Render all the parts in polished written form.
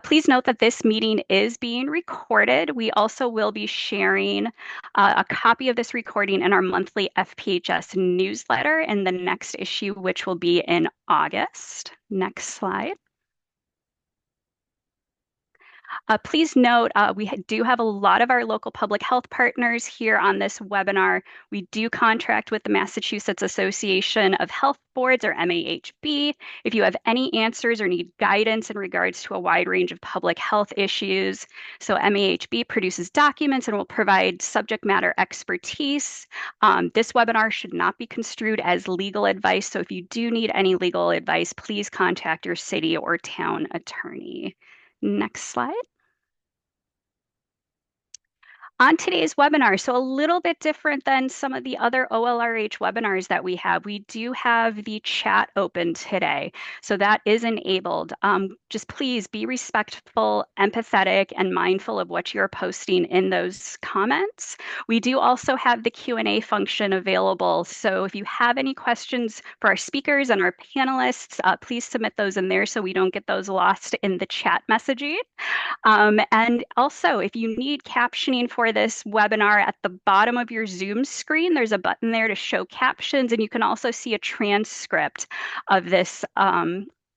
Please note that this meeting is being recorded. We also will be sharing a copy of this recording in our monthly FPHS newsletter in the next issue, which will be in August. Next slide. Please note, we do have a lot of our local public health partners here on this webinar. We do contract with the Massachusetts Association of Health Boards, or MAHB. If you have any answers or need guidance in regards to a wide range of public health issues, so MAHB produces documents and will provide subject matter expertise. This webinar should not be construed as legal advice, so if you do need any legal advice, please contact your city or town attorney. Next slide. On today's webinar, so a little bit different than some of the other OLRH webinars that we have, we do have the chat open today. So that is enabled. Just please be respectful, empathetic, and mindful of what you're posting in those comments. We do also have the Q&A function available. So if you have any questions for our speakers and our panelists, please submit those in there so we don't get those lost in the chat messaging. And also, if you need captioning for this webinar, at the bottom of your Zoom screen, there's a button there to show captions, and you can also see a transcript of this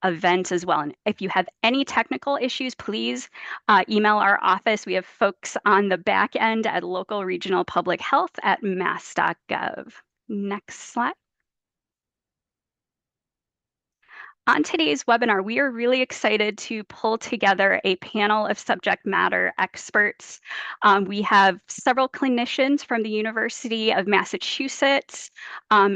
event as well. And if you have any technical issues, please email our office. We have folks on the back end at local regional public health at mass.gov. Next slide. On today's webinar, we are really excited to pull together a panel of subject matter experts. We have several clinicians from the University of Massachusetts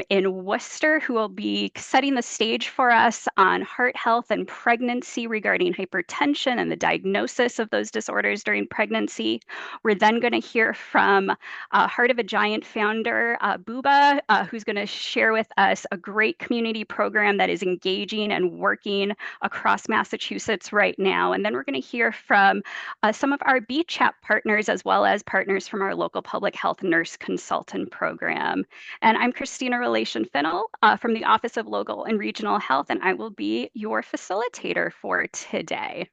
in Worcester who will be setting the stage for us on heart health and pregnancy regarding hypertension and the diagnosis of those disorders during pregnancy. We're then going to hear from Heart of a Giant founder, Buba, who's going to share with us a great community program that is engaging and working across Massachusetts right now. And then we're going to hear from some of our BCHAP partners, as well as partners from our local public health nurse consultant program. And I'm Christina Relation Finnell from the Office of Local and Regional Health, and I will be your facilitator for today.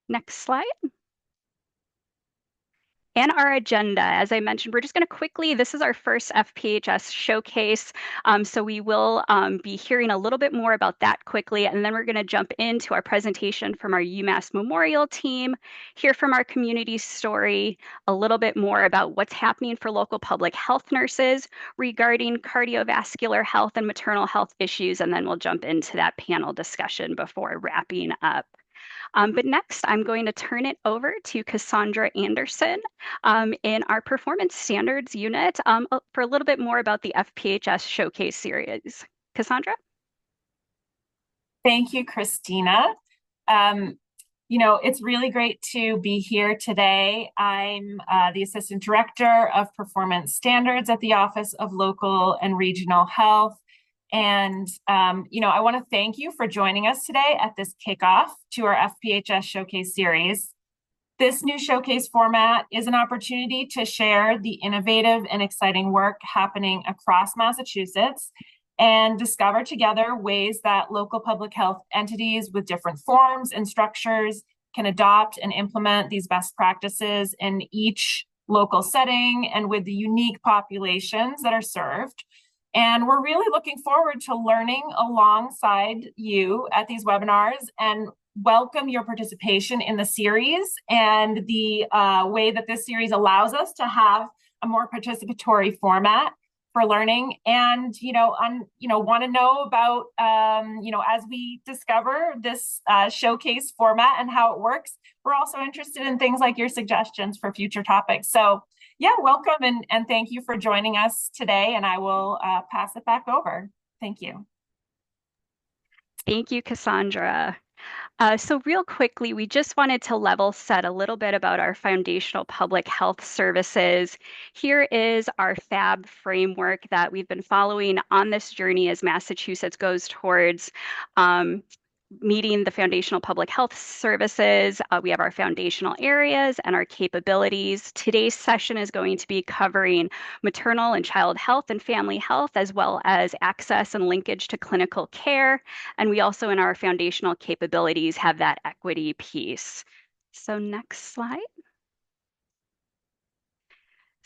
Next slide. And our agenda, as I mentioned, we're just going to quickly, this is our first FPHS showcase. So we will be hearing a little bit more about that quickly. And then we're going to jump into our presentation from our UMass Memorial team, hear from our community story, a little bit more about what's happening for local public health nurses regarding cardiovascular health and maternal health issues. And then we'll jump into that panel discussion before wrapping up. But next, I'm going to turn it over to Cassandra Anderson in our Performance Standards unit for a little bit more about the FPHS Showcase Series. Cassandra? Thank you, Christina. It's really great to be here today. I'm the Assistant Director of Performance Standards at the Office of Local and Regional Health. And, I want to thank you for joining us today at this kickoff to our FPHS Showcase Series. This new showcase format is an opportunity to share the innovative and exciting work happening across Massachusetts and discover together ways that local public health entities with different forms and structures can adopt and implement these best practices in each local setting and with the unique populations that are served. And we're really looking forward to learning alongside you at these webinars and welcome your participation in the series and the way that this series allows us to have a more participatory format for learning. And, want to know about, as we discover this showcase format and how it works, we're also interested in things like your suggestions for future topics. So welcome and thank you for joining us today. And I will pass it back over. Thank you. Thank you, Cassandra. So real quickly, we just wanted to level set a little bit about our foundational public health services. Here is our FAB framework that we've been following on this journey as Massachusetts goes towards meeting the foundational public health services. We have our foundational areas and our capabilities. Today's session is going to be covering maternal and child health and family health, as well as access and linkage to clinical care. And we also, in our foundational capabilities, have that equity piece. So next slide.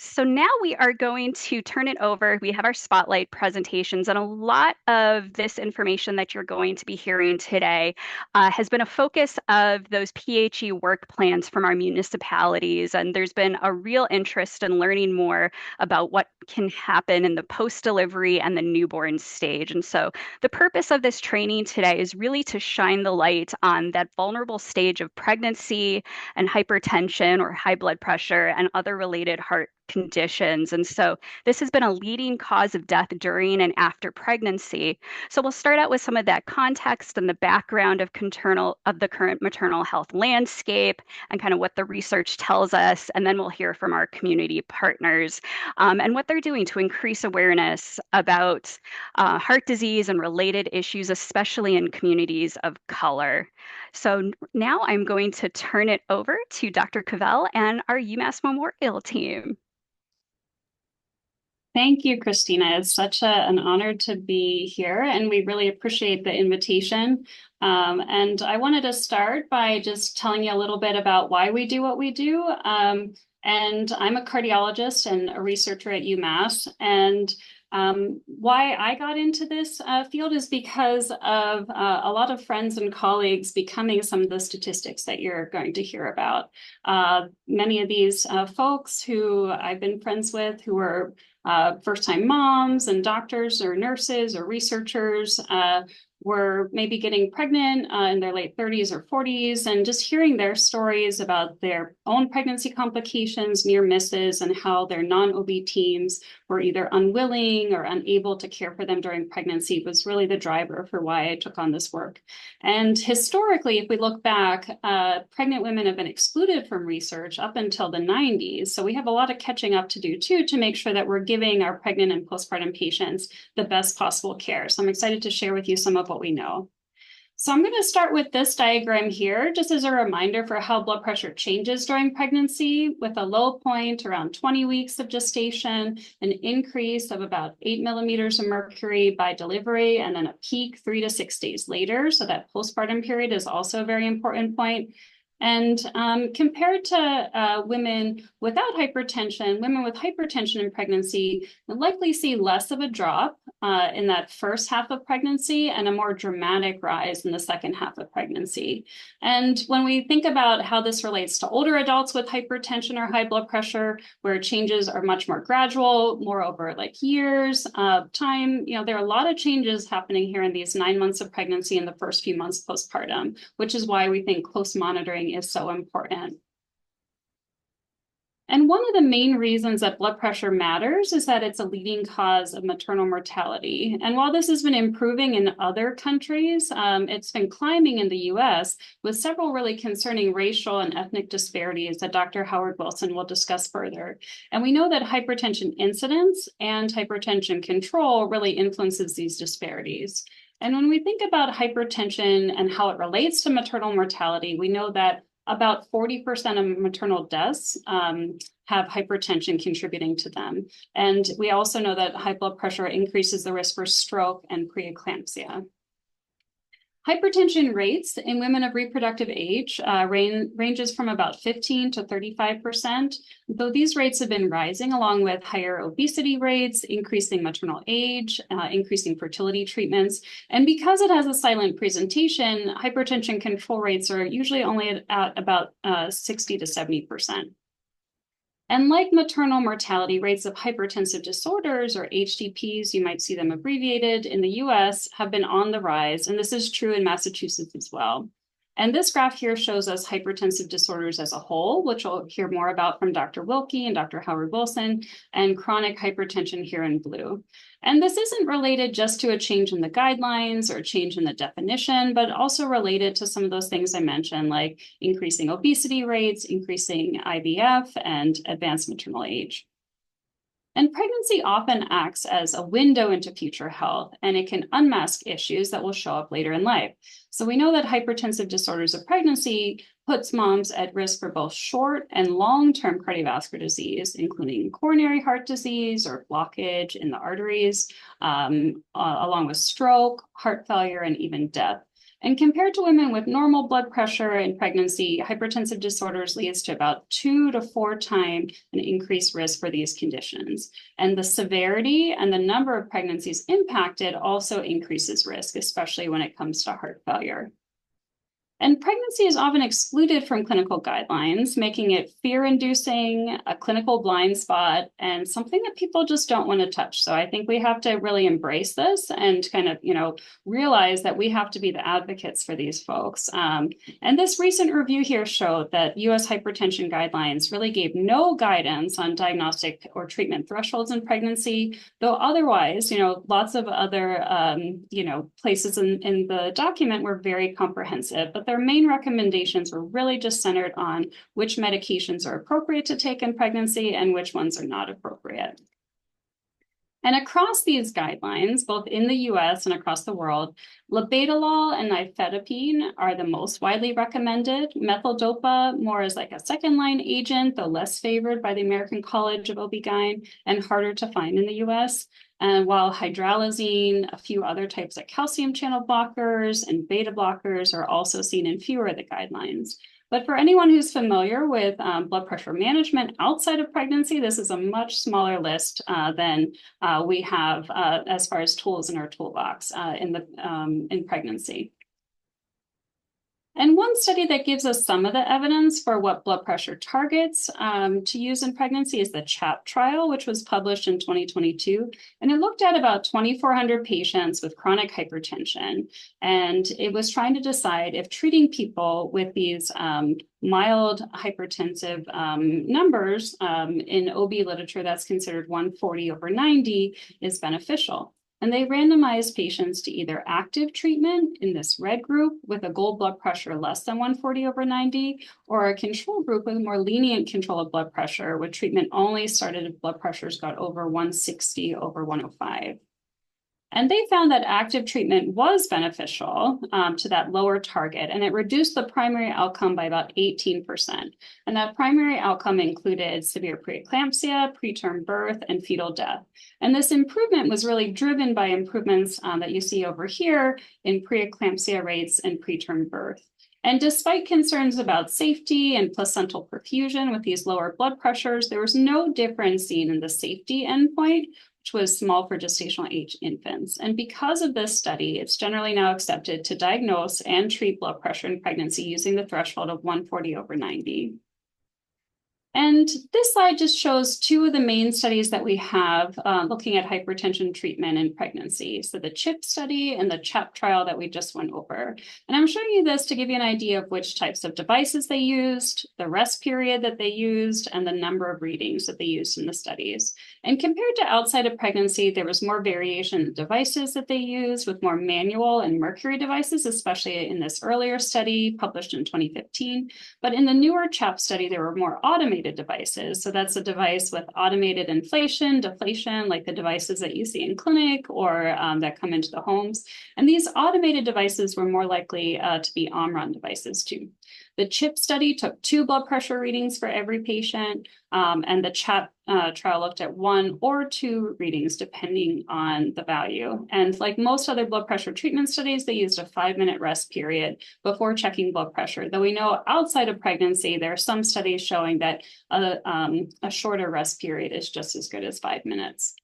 So now we are going to turn it over. We have our spotlight presentations, and a lot of this information that you're going to be hearing today has been a focus of those PHE work plans from our municipalities. And there's been a real interest in learning more about what can happen in the post-delivery and the newborn stage. And so the purpose of this training today is really to shine the light on that vulnerable stage of pregnancy and hypertension or high blood pressure and other related heart conditions. And so this has been a leading cause of death during and after pregnancy. So we'll start out with some of that context and the background of the current maternal health landscape and kind of what the research tells us. And then we'll hear from our community partners and what they're doing to increase awareness about heart disease and related issues, especially in communities of color. So now I'm going to turn it over to Dr. Cavell and our UMass Memorial team. Thank you, Christina. It's such an honor to be here, and we really appreciate the invitation. And I wanted to start by just telling you a little bit about why we do what we do. And I'm a cardiologist and a researcher at UMass. And why I got into this field is because of a lot of friends and colleagues becoming some of the statistics that you're going to hear about. Many of these folks who I've been friends with who were first-time moms and doctors or nurses or researchers were maybe getting pregnant in their late 30s or 40s, and just hearing their stories about their own pregnancy complications, near misses, and how their non-OB teams were either unwilling or unable to care for them during pregnancy was really the driver for why I took on this work. And historically, if we look back, pregnant women have been excluded from research up until the 90s. So we have a lot of catching up to do too, to make sure that we're giving our pregnant and postpartum patients the best possible care. So I'm excited to share with you some of what we know. So I'm going to start with this diagram here, just as a reminder for how blood pressure changes during pregnancy, with a low point around 20 weeks of gestation, an increase of about 8 millimeters of mercury by delivery, and then a peak 3 to 6 days later. So that postpartum period is also a very important point. And compared to women without hypertension, women with hypertension in pregnancy will likely see less of a drop in that first half of pregnancy and a more dramatic rise in the second half of pregnancy. And when we think about how this relates to older adults with hypertension or high blood pressure, where changes are much more gradual, more over like years of time, there are a lot of changes happening here in these 9 months of pregnancy and the first few months postpartum, which is why we think close monitoring is so important. And one of the main reasons that blood pressure matters is that it's a leading cause of maternal mortality. And while this has been improving in other countries, it's been climbing in the US with several really concerning racial and ethnic disparities that Dr. Howard Wilson will discuss further. And we know that hypertension incidence and hypertension control really influences these disparities. And when we think about hypertension and how it relates to maternal mortality, we know that about 40% of maternal deaths have hypertension contributing to them. And we also know that high blood pressure increases the risk for stroke and preeclampsia. Hypertension rates in women of reproductive age ranges from about 15 to 35%, though these rates have been rising along with higher obesity rates, increasing maternal age, increasing fertility treatments. And because it has a silent presentation, hypertension control rates are usually only at about 60 to 70%. And like maternal mortality, rates of hypertensive disorders, or HDPs, you might see them abbreviated, in the US have been on the rise, and this is true in Massachusetts as well. And this graph here shows us hypertensive disorders as a whole, which we'll hear more about from Dr. Wilkie and Dr. Howard Wilson, and chronic hypertension here in blue. And this isn't related just to a change in the guidelines or a change in the definition, but also related to some of those things I mentioned, like increasing obesity rates, increasing IVF, and advanced maternal age. And pregnancy often acts as a window into future health, and it can unmask issues that will show up later in life. So we know that hypertensive disorders of pregnancy puts moms at risk for both short and long-term cardiovascular disease, including coronary heart disease or blockage in the arteries, along with stroke, heart failure, and even death. And compared to women with normal blood pressure in pregnancy, hypertensive disorders leads to about 2 to 4 times an increased risk for these conditions. And the severity and the number of pregnancies impacted also increases risk, especially when it comes to heart failure. And pregnancy is often excluded from clinical guidelines, making it fear-inducing, a clinical blind spot, and something that people just don't want to touch. So I think we have to really embrace this and kind of, realize that we have to be the advocates for these folks. And this recent review here showed that US hypertension guidelines really gave no guidance on diagnostic or treatment thresholds in pregnancy, though otherwise, lots of other, places in the document were very comprehensive. But their main recommendations were really just centered on which medications are appropriate to take in pregnancy and which ones are not appropriate. And across these guidelines, both in the US and across the world, labetalol and nifedipine are the most widely recommended. Methyl-dopa more as like a second-line agent, though less favored by the American College of OB-GYN and harder to find in the US. And while hydralazine, a few other types of calcium channel blockers and beta blockers are also seen in fewer of the guidelines. But for anyone who's familiar with blood pressure management outside of pregnancy, this is a much smaller list than we have as far as tools in our toolbox in pregnancy. And one study that gives us some of the evidence for what blood pressure targets to use in pregnancy is the CHAP trial, which was published in 2022. And it looked at about 2,400 patients with chronic hypertension. And it was trying to decide if treating people with these mild hypertensive numbers in OB literature that's considered 140/90 is beneficial. And they randomized patients to either active treatment in this red group with a goal blood pressure less than 140/90, or a control group with a more lenient control of blood pressure, with treatment only started if blood pressures got over 160/105. And they found that active treatment was beneficial to that lower target, and it reduced the primary outcome by about 18%. And that primary outcome included severe preeclampsia, preterm birth, and fetal death. And this improvement was really driven by improvements that you see over here in preeclampsia rates and preterm birth. And despite concerns about safety and placental perfusion with these lower blood pressures, there was no difference seen in the safety endpoint, which was small for gestational age infants. And because of this study, it's generally now accepted to diagnose and treat blood pressure in pregnancy using the threshold of 140/90. And this slide just shows two of the main studies that we have looking at hypertension treatment in pregnancy. So the CHIP study and the CHAP trial that we just went over. And I'm showing you this to give you an idea of which types of devices they used, the rest period that they used, and the number of readings that they used in the studies. And compared to outside of pregnancy, there was more variation in devices that they used, with more manual and mercury devices, especially in this earlier study published in 2015. But in the newer CHAP study, there were more automated devices. So that's a device with automated inflation, deflation, like the devices that you see in clinic or that come into the homes. And these automated devices were more likely to be Omron devices too. The CHIP study took 2 blood pressure readings for every patient, and the CHAP trial looked at 1 or 2 readings depending on the value. And like most other blood pressure treatment studies, they used a 5-minute rest period before checking blood pressure. Though we know outside of pregnancy, there are some studies showing that a shorter rest period is just as good as 5 minutes.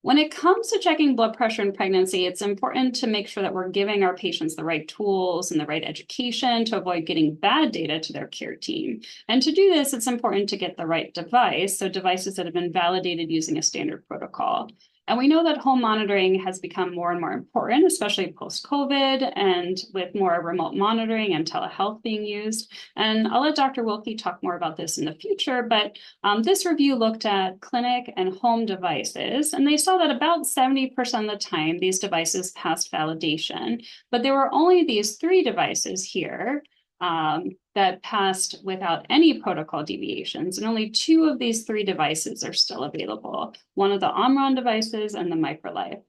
When it comes to checking blood pressure in pregnancy, it's important to make sure that we're giving our patients the right tools and the right education to avoid getting bad data to their care team. And to do this, it's important to get the right device, so devices that have been validated using a standard protocol. And we know that home monitoring has become more and more important, especially post-COVID and with more remote monitoring and telehealth being used. And I'll let Dr. Wilkie talk more about this in the future, but this review looked at clinic and home devices, and they saw that about 70% of the time these devices passed validation, but there were only these 3 devices here that passed without any protocol deviations, and only 2 of these 3 devices are still available, one of the Omron devices and the MicroLife.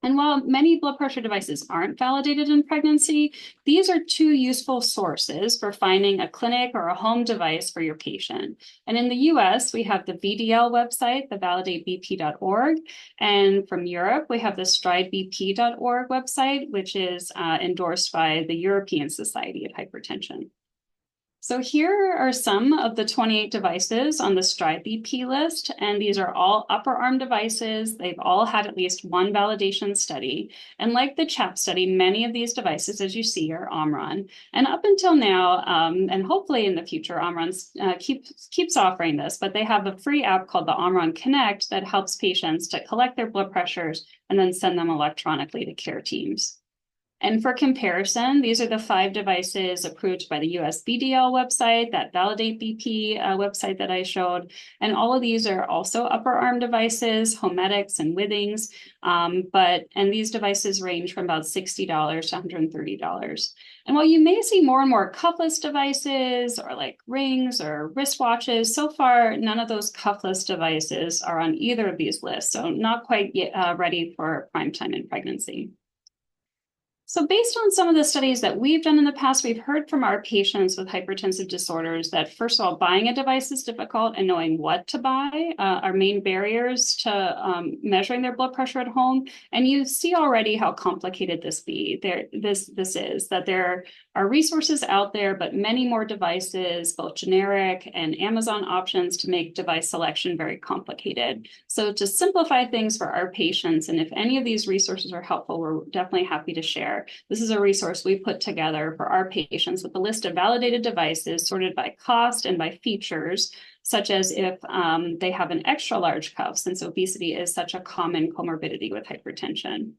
And while many blood pressure devices aren't validated in pregnancy, these are 2 useful sources for finding a clinic or a home device for your patient. And in the US, we have the VDL website, the validatebp.org. And from Europe, we have the stridebp.org website, which is endorsed by the European Society of Hypertension. So here are some of the 28 devices on the Stride BP list, and these are all upper arm devices. They've all had at least one validation study. And like the CHAP study, many of these devices, as you see, are Omron. And up until now, and hopefully in the future, Omron keeps offering this, but they have a free app called the Omron Connect that helps patients to collect their blood pressures and then send them electronically to care teams. And for comparison, these are the 5 devices approved by the US BDL website, that Validate BP website that I showed. And all of these are also upper arm devices, Homedics and Withings. And these devices range from about $60 to $130. And while you may see more and more cuffless devices or like rings or wristwatches, so far, none of those cuffless devices are on either of these lists. So not quite yet, ready for prime time in pregnancy. So based on some of the studies that we've done in the past, we've heard from our patients with hypertensive disorders that, first of all, buying a device is difficult, and knowing what to buy are main barriers to measuring their blood pressure at home. And you see already how complicated this is, that there are resources out there, but many more devices, both generic and Amazon options, to make device selection very complicated. So to simplify things for our patients, and if any of these resources are helpful, we're definitely happy to share. This is a resource we put together for our patients with a list of validated devices sorted by cost and by features, such as if they have an extra large cuff, since obesity is such a common comorbidity with hypertension.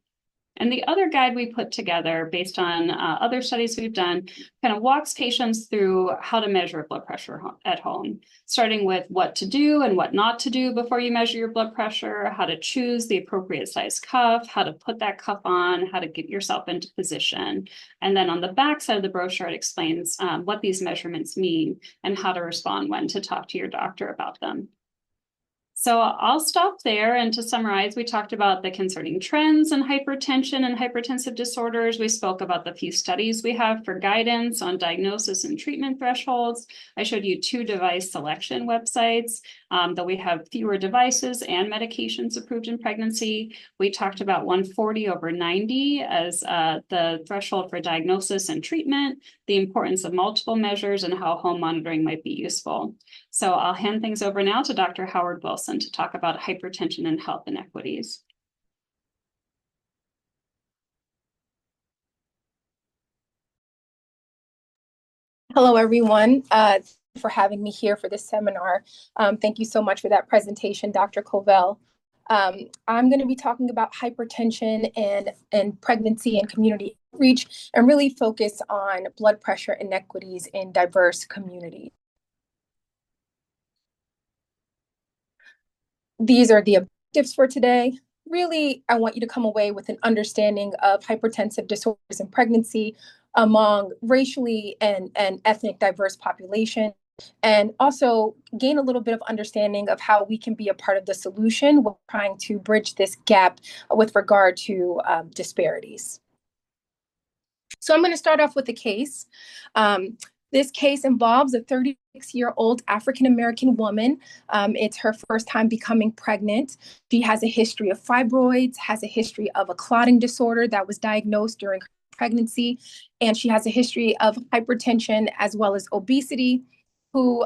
And the other guide we put together based on other studies we've done kind of walks patients through how to measure blood pressure at home, starting with what to do and what not to do before you measure your blood pressure, how to choose the appropriate size cuff, how to put that cuff on, how to get yourself into position. And then on the back side of the brochure, it explains what these measurements mean and how to respond when to talk to your doctor about them. So I'll stop there. And to summarize, we talked about the concerning trends in hypertension and hypertensive disorders. We spoke about the few studies we have for guidance on diagnosis and treatment thresholds. I showed you 2 device selection websites, that we have fewer devices and medications approved in pregnancy. We talked about 140/90 as the threshold for diagnosis and treatment, the importance of multiple measures, and how home monitoring might be useful. So I'll hand things over now to Dr. Howard Wilson to talk about hypertension and health inequities. Hello, everyone. For having me here for this seminar. Thank you so much for that presentation, Dr. Covell. I'm going to be talking about hypertension and pregnancy and community outreach, and really focus on blood pressure inequities in diverse communities. These are the objectives for today. Really, I want you to come away with an understanding of hypertensive disorders in pregnancy among racially and ethnic diverse populations, and also gain a little bit of understanding of how we can be a part of the solution while trying to bridge this gap with regard to disparities. So I'm going to start off with a case. This case involves a 36-year-old African-American woman. It's her first time becoming pregnant. She has a history of fibroids, has a history of a clotting disorder that was diagnosed during her pregnancy, and she has a history of hypertension as well as obesity, who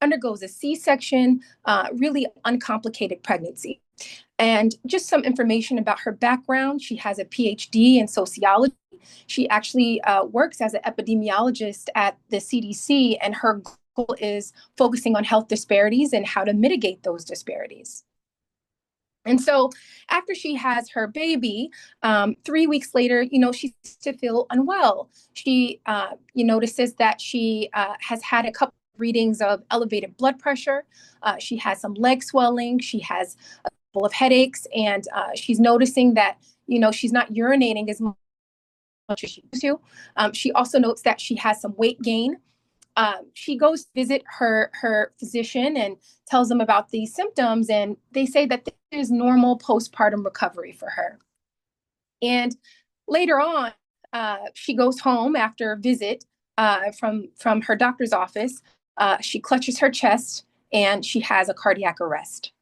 undergoes a C-section, really uncomplicated pregnancy. And just some information about her background: she has a PhD in sociology. She actually works as an epidemiologist at the CDC, and her goal is focusing on health disparities and how to mitigate those disparities. And so after she has her baby, 3 weeks later, she starts to feel unwell. She notices that she has had a couple of readings of elevated blood pressure. She has some leg swelling. She has a couple of headaches, and she's noticing that, she's not urinating as much much as she used to. She also notes that she has some weight gain. She goes to visit her physician and tells them about these symptoms, and they say that this is normal postpartum recovery for her. And later on, she goes home after a visit from her doctor's office. She clutches her chest and she has a cardiac arrest.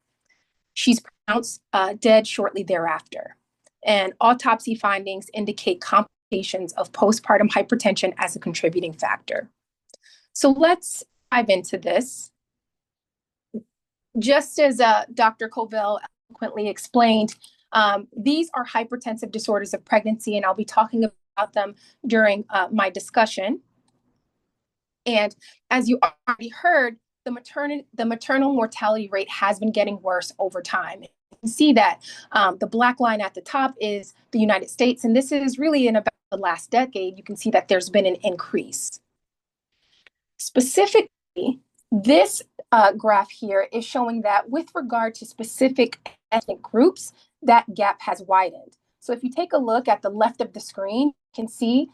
She's pronounced dead shortly thereafter. And autopsy findings indicate complications of postpartum hypertension as a contributing factor. So let's dive into this. Just as Dr. Covell eloquently explained, these are hypertensive disorders of pregnancy, and I'll be talking about them during my discussion. And as you already heard, the maternal mortality rate has been getting worse over time. You can see that the black line at the top is the United States, and this is really in about the last decade. You can see that there's been an increase. Specifically, this graph here is showing that with regard to specific ethnic groups, that gap has widened. So if you take a look at the left of the screen, you can see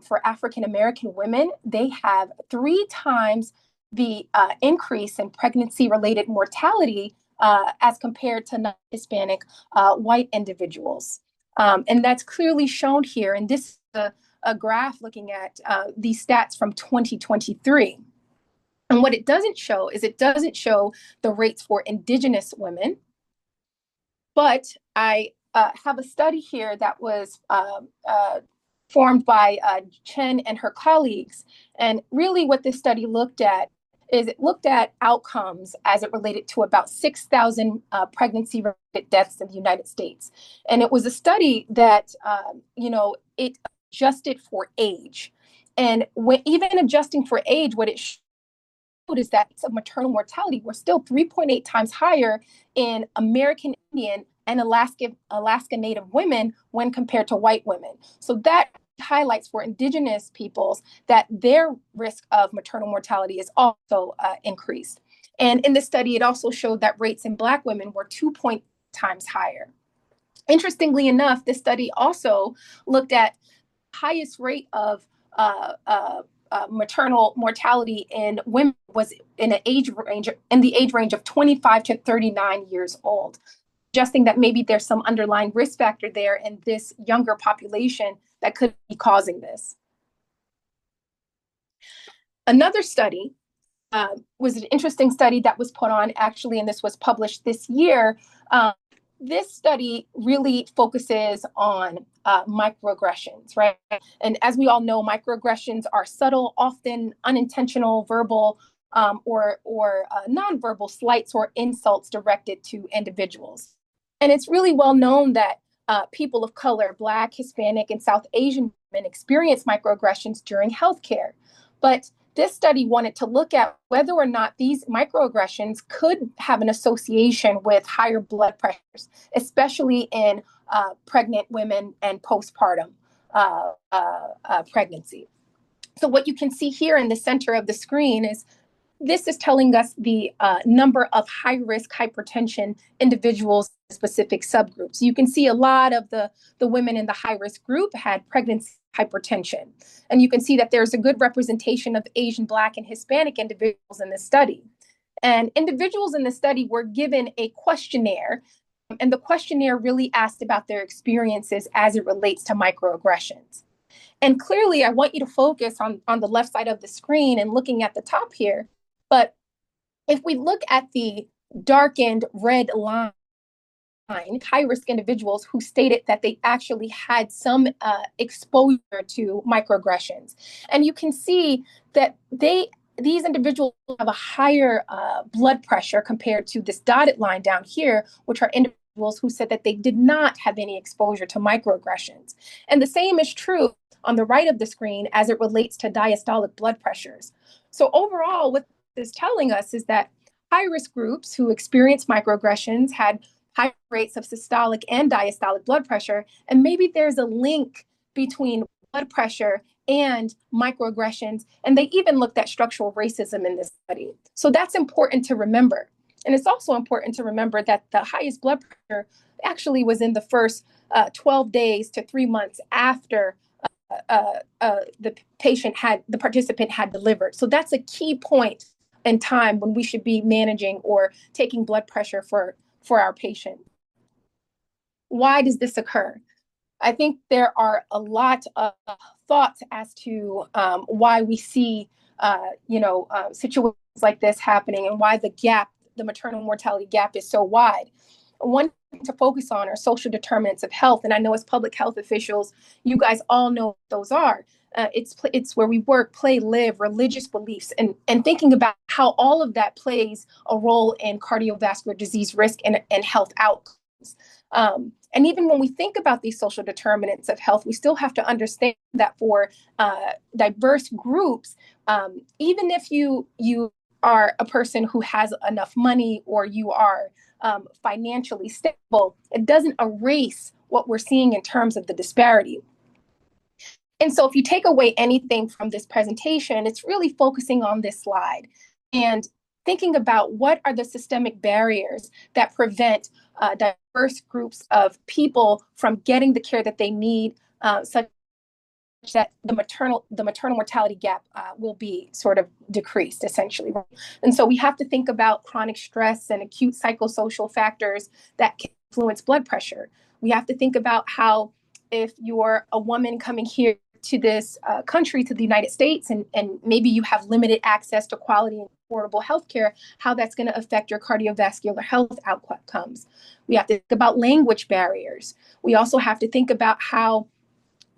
for African American women, they have 3 times the increase in pregnancy-related mortality as compared to non-Hispanic white individuals. And that's clearly shown here. And this is a graph looking at these stats from 2023. And what it doesn't show is it doesn't show the rates for Indigenous women. But I have a study here that was formed by Chen and her colleagues. And really what this study looked at is it looked at outcomes as it related to about 6,000 pregnancy-related deaths in the United States. And it was a study that, it adjusted for age. And even adjusting for age, what it showed is that maternal mortality was still 3.8 times higher in American Indian and Alaska Native women when compared to white women. So that highlights for Indigenous peoples that their risk of maternal mortality is also increased. And in this study, it also showed that rates in Black women were 2.0 times higher. Interestingly enough, this study also looked at highest rate of maternal mortality in women was in the age range of 25 to 39 years old, suggesting that maybe there's some underlying risk factor there in this younger population that could be causing this. Another study was an interesting study that was put on actually, and this was published this year. This study really focuses on microaggressions, right? And as we all know, microaggressions are subtle, often unintentional, verbal or nonverbal slights or insults directed to individuals. And it's really well known that people of color, Black, Hispanic, and South Asian women experience microaggressions during healthcare. But this study wanted to look at whether or not these microaggressions could have an association with higher blood pressures, especially in pregnant women and postpartum pregnancy. So what you can see here in the center of the screen is this is telling us the number of high-risk hypertension individuals in specific subgroups. You can see a lot of the women in the high-risk group had pregnancy hypertension. And you can see that there's a good representation of Asian, Black, and Hispanic individuals in this study. And individuals in the study were given a questionnaire, and the questionnaire really asked about their experiences as it relates to microaggressions. And clearly, I want you to focus on the left side of the screen and looking at the top here. But if we look at the darkened red line, high-risk individuals who stated that they actually had some exposure to microaggressions. And you can see that these individuals have a higher blood pressure compared to this dotted line down here, which are individuals who said that they did not have any exposure to microaggressions. And the same is true on the right of the screen as it relates to diastolic blood pressures. So overall, what this is telling us is that high-risk groups who experience microaggressions had high rates of systolic and diastolic blood pressure, and maybe there's a link between blood pressure and microaggressions, and they even looked at structural racism in this study. So that's important to remember. And it's also important to remember that the highest blood pressure actually was in the first 12 days to 3 months after the participant had delivered. So that's a key point in time when we should be managing or taking blood pressure for our patient. Why does this occur? I think there are a lot of thoughts as to why we see, situations like this happening and why the maternal mortality gap is so wide. One thing to focus on are social determinants of health. And I know as public health officials, you guys all know what those are. It's where we work, play, live, religious beliefs, and thinking about how all of that plays a role in cardiovascular disease risk and health outcomes. And even when we think about these social determinants of health, we still have to understand that for diverse groups, even if you are a person who has enough money or you are financially stable, it doesn't erase what we're seeing in terms of the disparity. And so if you take away anything from this presentation, it's really focusing on this slide and thinking about what are the systemic barriers that prevent diverse groups of people from getting the care that they need, such that the maternal mortality gap will be sort of decreased, essentially. And so we have to think about chronic stress and acute psychosocial factors that can influence blood pressure. We have to think about how if you're a woman coming here to this country, to the United States, and maybe you have limited access to quality and affordable healthcare, how that's going to affect your cardiovascular health outcomes. We have to think about language barriers. We also have to think about how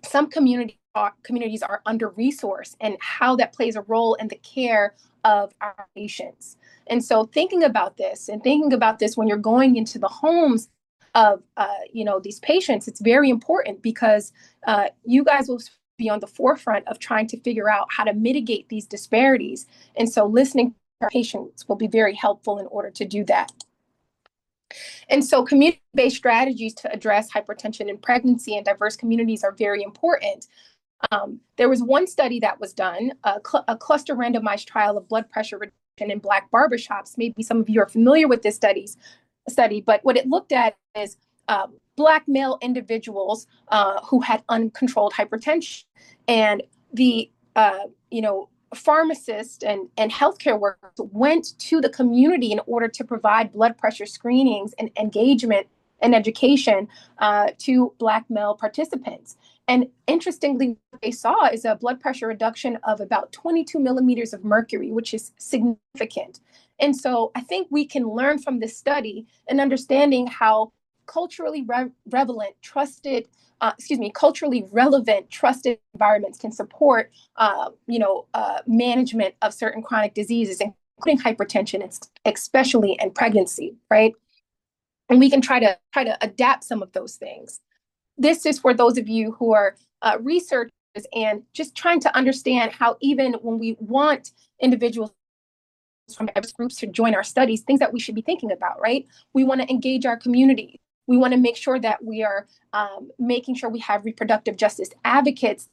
some communities are under-resourced and how that plays a role in the care of our patients. And so thinking about this when you're going into the homes of these patients, it's very important because you guys will be on the forefront of trying to figure out how to mitigate these disparities. And so listening to our patients will be very helpful in order to do that. And so community-based strategies to address hypertension in pregnancy and diverse communities are very important. There was one study that was done, a cluster randomized trial of blood pressure reduction in Black barbershops. Maybe some of you are familiar with this study, but what it looked at is Black male individuals who had uncontrolled hypertension, and the pharmacists and healthcare workers went to the community in order to provide blood pressure screenings and engagement and education to Black male participants. And interestingly, what they saw is a blood pressure reduction of about 22 millimeters of mercury, which is significant. And so I think we can learn from this study and understanding how culturally relevant, trusted environments can support, management of certain chronic diseases, including hypertension, especially in pregnancy, right? And we can try to adapt some of those things. This is for those of you who are researchers and just trying to understand how even when we want individuals from diverse groups to join our studies, things that we should be thinking about, right? We want to engage our community. We want to make sure that we are making sure we have reproductive justice advocates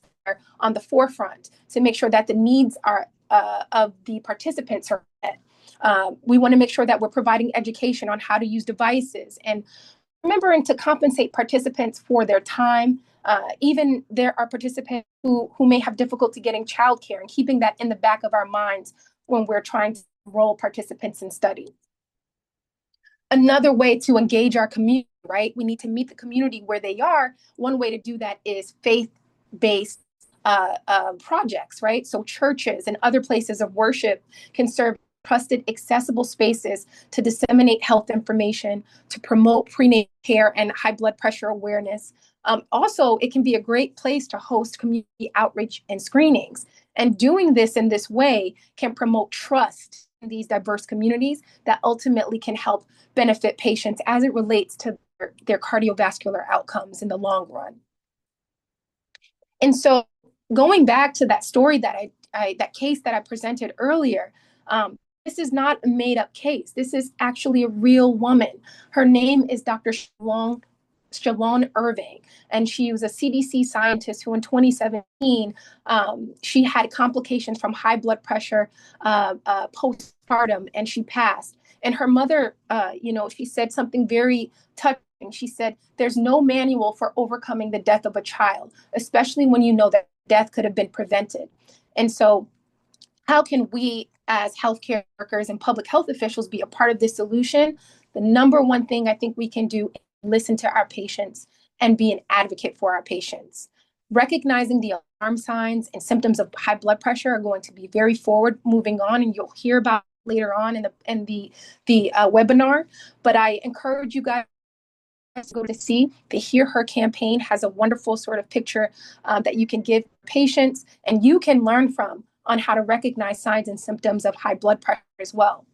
on the forefront to make sure that the needs of the participants are met. We want to make sure that we're providing education on how to use devices and remembering to compensate participants for their time. Even there are participants who may have difficulty getting childcare, and keeping that in the back of our minds when we're trying to enroll participants in study. Another way to engage our community, right? We need to meet the community where they are. One way to do that is faith-based projects, right? So churches and other places of worship can serve trusted, accessible spaces to disseminate health information, to promote prenatal care and high blood pressure awareness. Also, it can be a great place to host community outreach and screenings. And doing this in this way can promote trust in these diverse communities that ultimately can help benefit patients as it relates to their cardiovascular outcomes in the long run. And so going back to that story that case that I presented earlier, this is not a made-up case. This is actually a real woman. Her name is Dr. Shalon Irving, and she was a CDC scientist who in 2017, she had complications from high blood pressure postpartum, and she passed. And her mother, she said something very touching And she said, there's no manual for overcoming the death of a child, especially when you know that death could have been prevented. And so how can we as healthcare workers and public health officials be a part of this solution? The number one thing I think we can do is listen to our patients and be an advocate for our patients. Recognizing the alarm signs and symptoms of high blood pressure are going to be very forward moving on, and you'll hear about later on in the webinar. But I encourage you guys to go to see. The Hear Her campaign has a wonderful sort of picture that you can give patients and you can learn from on how to recognize signs and symptoms of high blood pressure as well.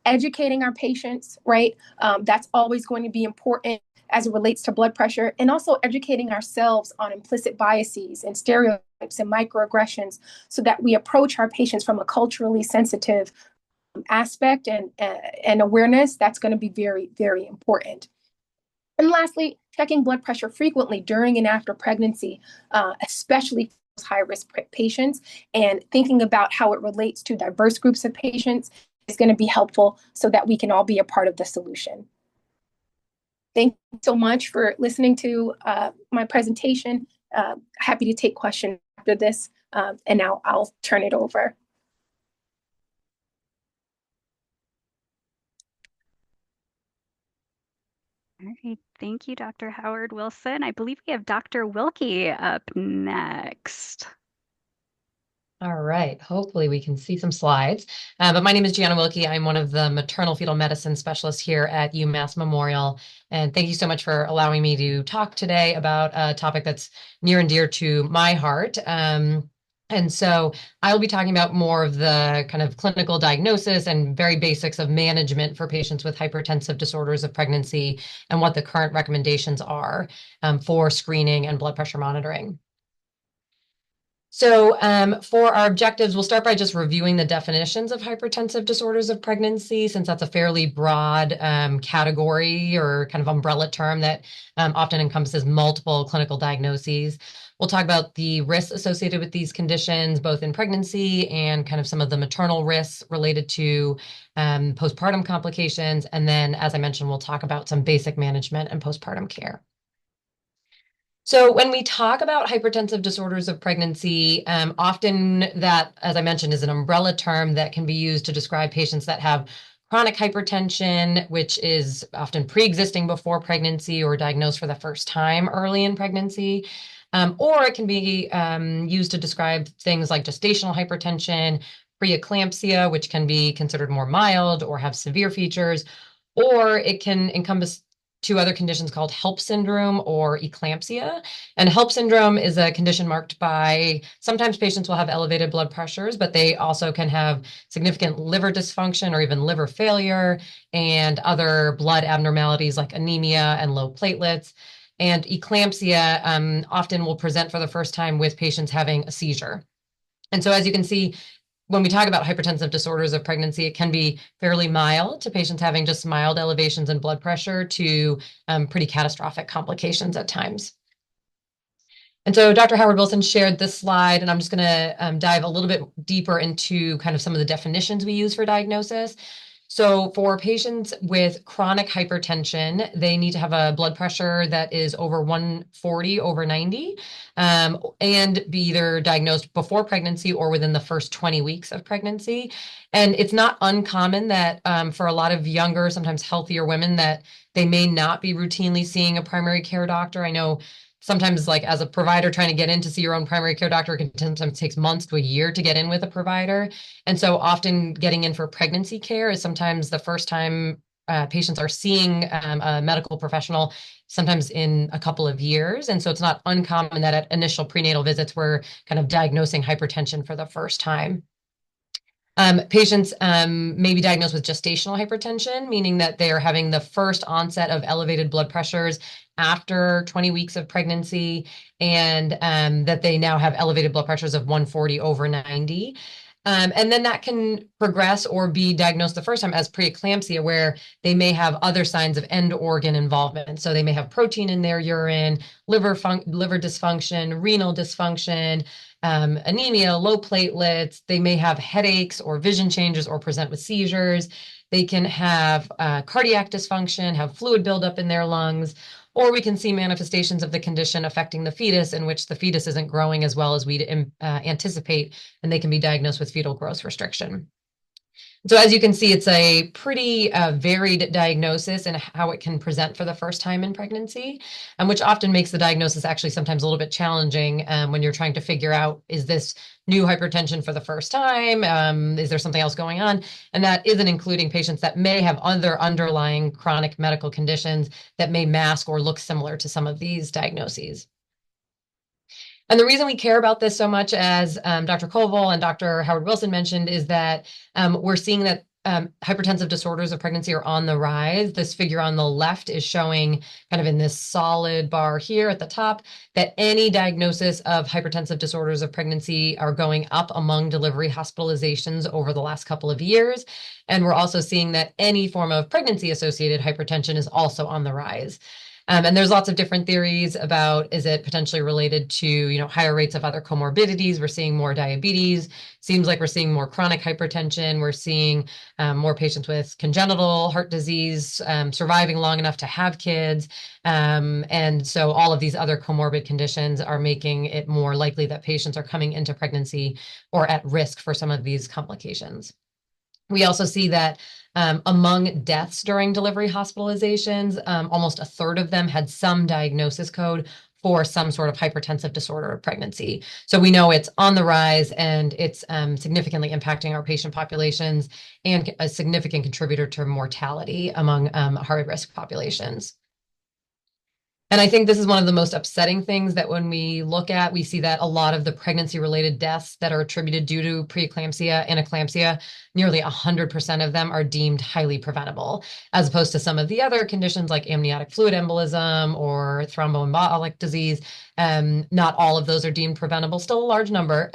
Educating our patients, right? That's always going to be important as it relates to blood pressure, and also educating ourselves on implicit biases and stereotypes and microaggressions so that we approach our patients from a culturally sensitive aspect and awareness. That's going to be very, very important. And lastly, checking blood pressure frequently during and after pregnancy, especially for high-risk patients, and thinking about how it relates to diverse groups of patients is going to be helpful so that we can all be a part of the solution. Thank you so much for listening to my presentation. Happy to take questions after this, and now I'll turn it over. All right, thank you, Dr. Howard Wilson. I believe we have Dr. Wilkie up next. All right, hopefully we can see some slides. But my name is Gianna Wilkie. I'm one of the maternal fetal medicine specialists here at UMass Memorial. And thank you so much for allowing me to talk today about a topic that's near and dear to my heart. And so I'll be talking about more of the kind of clinical diagnosis and very basics of management for patients with hypertensive disorders of pregnancy and what the current recommendations are for screening and blood pressure monitoring. So for our objectives, we'll start by just reviewing the definitions of hypertensive disorders of pregnancy, since that's a fairly broad category or kind of umbrella term that often encompasses multiple clinical diagnoses. We'll talk about the risks associated with these conditions, both in pregnancy and kind of some of the maternal risks related to postpartum complications. And then, as I mentioned, we'll talk about some basic management and postpartum care. So when we talk about hypertensive disorders of pregnancy, often that, as I mentioned, is an umbrella term that can be used to describe patients that have chronic hypertension, which is often pre-existing before pregnancy or diagnosed for the first time early in pregnancy. Or it can be used to describe things like gestational hypertension, preeclampsia, which can be considered more mild or have severe features, or it can encompass two other conditions called HELP syndrome or eclampsia. And HELP syndrome is a condition marked by sometimes patients will have elevated blood pressures, but they also can have significant liver dysfunction or even liver failure and other blood abnormalities like anemia and low platelets. And eclampsia often will present for the first time with patients having a seizure. And so as you can see, when we talk about hypertensive disorders of pregnancy, it can be fairly mild to patients having just mild elevations in blood pressure to pretty catastrophic complications at times. And so Dr. Howard Wilson shared this slide, and I'm just going to dive a little bit deeper into kind of some of the definitions we use for diagnosis. So for patients with chronic hypertension, they need to have a blood pressure that is over 140 over 90 and be either diagnosed before pregnancy or within the first 20 weeks of pregnancy. And it's not uncommon that for a lot of younger, sometimes healthier women, that they may not be routinely seeing a primary care doctor. I know sometimes, like as a provider, trying to get in to see your own primary care doctor can sometimes takes months to a year to get in with a provider. And so often getting in for pregnancy care is sometimes the first time patients are seeing a medical professional, sometimes in a couple of years. And so it's not uncommon that at initial prenatal visits, we're kind of diagnosing hypertension for the first time. Patients may be diagnosed with gestational hypertension, meaning that they are having the first onset of elevated blood pressures after 20 weeks of pregnancy, and that they now have elevated blood pressures of 140 over 90. And then that can progress or be diagnosed the first time as preeclampsia, where they may have other signs of end organ involvement. So they may have protein in their urine, liver dysfunction, renal dysfunction, anemia, low platelets. They may have headaches or vision changes or present with seizures. They can have cardiac dysfunction, have fluid buildup in their lungs, or we can see manifestations of the condition affecting the fetus in which the fetus isn't growing as well as we'd anticipate, and they can be diagnosed with fetal growth restriction. So as you can see, it's a pretty varied diagnosis and how it can present for the first time in pregnancy, which often makes the diagnosis actually sometimes a little bit challenging when you're trying to figure out, is this new hypertension for the first time? Is there something else going on? And that isn't including patients that may have other underlying chronic medical conditions that may mask or look similar to some of these diagnoses. And the reason we care about this so much, as Dr. Koval and Dr. Howard Wilson mentioned, is that we're seeing that hypertensive disorders of pregnancy are on the rise. This figure on the left is showing, kind of in this solid bar here at the top, that any diagnosis of hypertensive disorders of pregnancy are going up among delivery hospitalizations over the last couple of years. And we're also seeing that any form of pregnancy-associated hypertension is also on the rise. And there's lots of different theories about, is it potentially related to, higher rates of other comorbidities? We're seeing more diabetes. Seems like we're seeing more chronic hypertension. We're seeing more patients with congenital heart disease surviving long enough to have kids. And so all of these other comorbid conditions are making it more likely that patients are coming into pregnancy or at risk for some of these complications. We also see that among deaths during delivery hospitalizations, almost a third of them had some diagnosis code for some sort of hypertensive disorder of pregnancy. So we know it's on the rise, and it's significantly impacting our patient populations and a significant contributor to mortality among high-risk populations. And I think this is one of the most upsetting things, that when we look at, we see that a lot of the pregnancy-related deaths that are attributed due to preeclampsia and eclampsia, nearly 100% of them are deemed highly preventable, as opposed to some of the other conditions like amniotic fluid embolism or thromboembolic disease. Not all of those are deemed preventable, still a large number,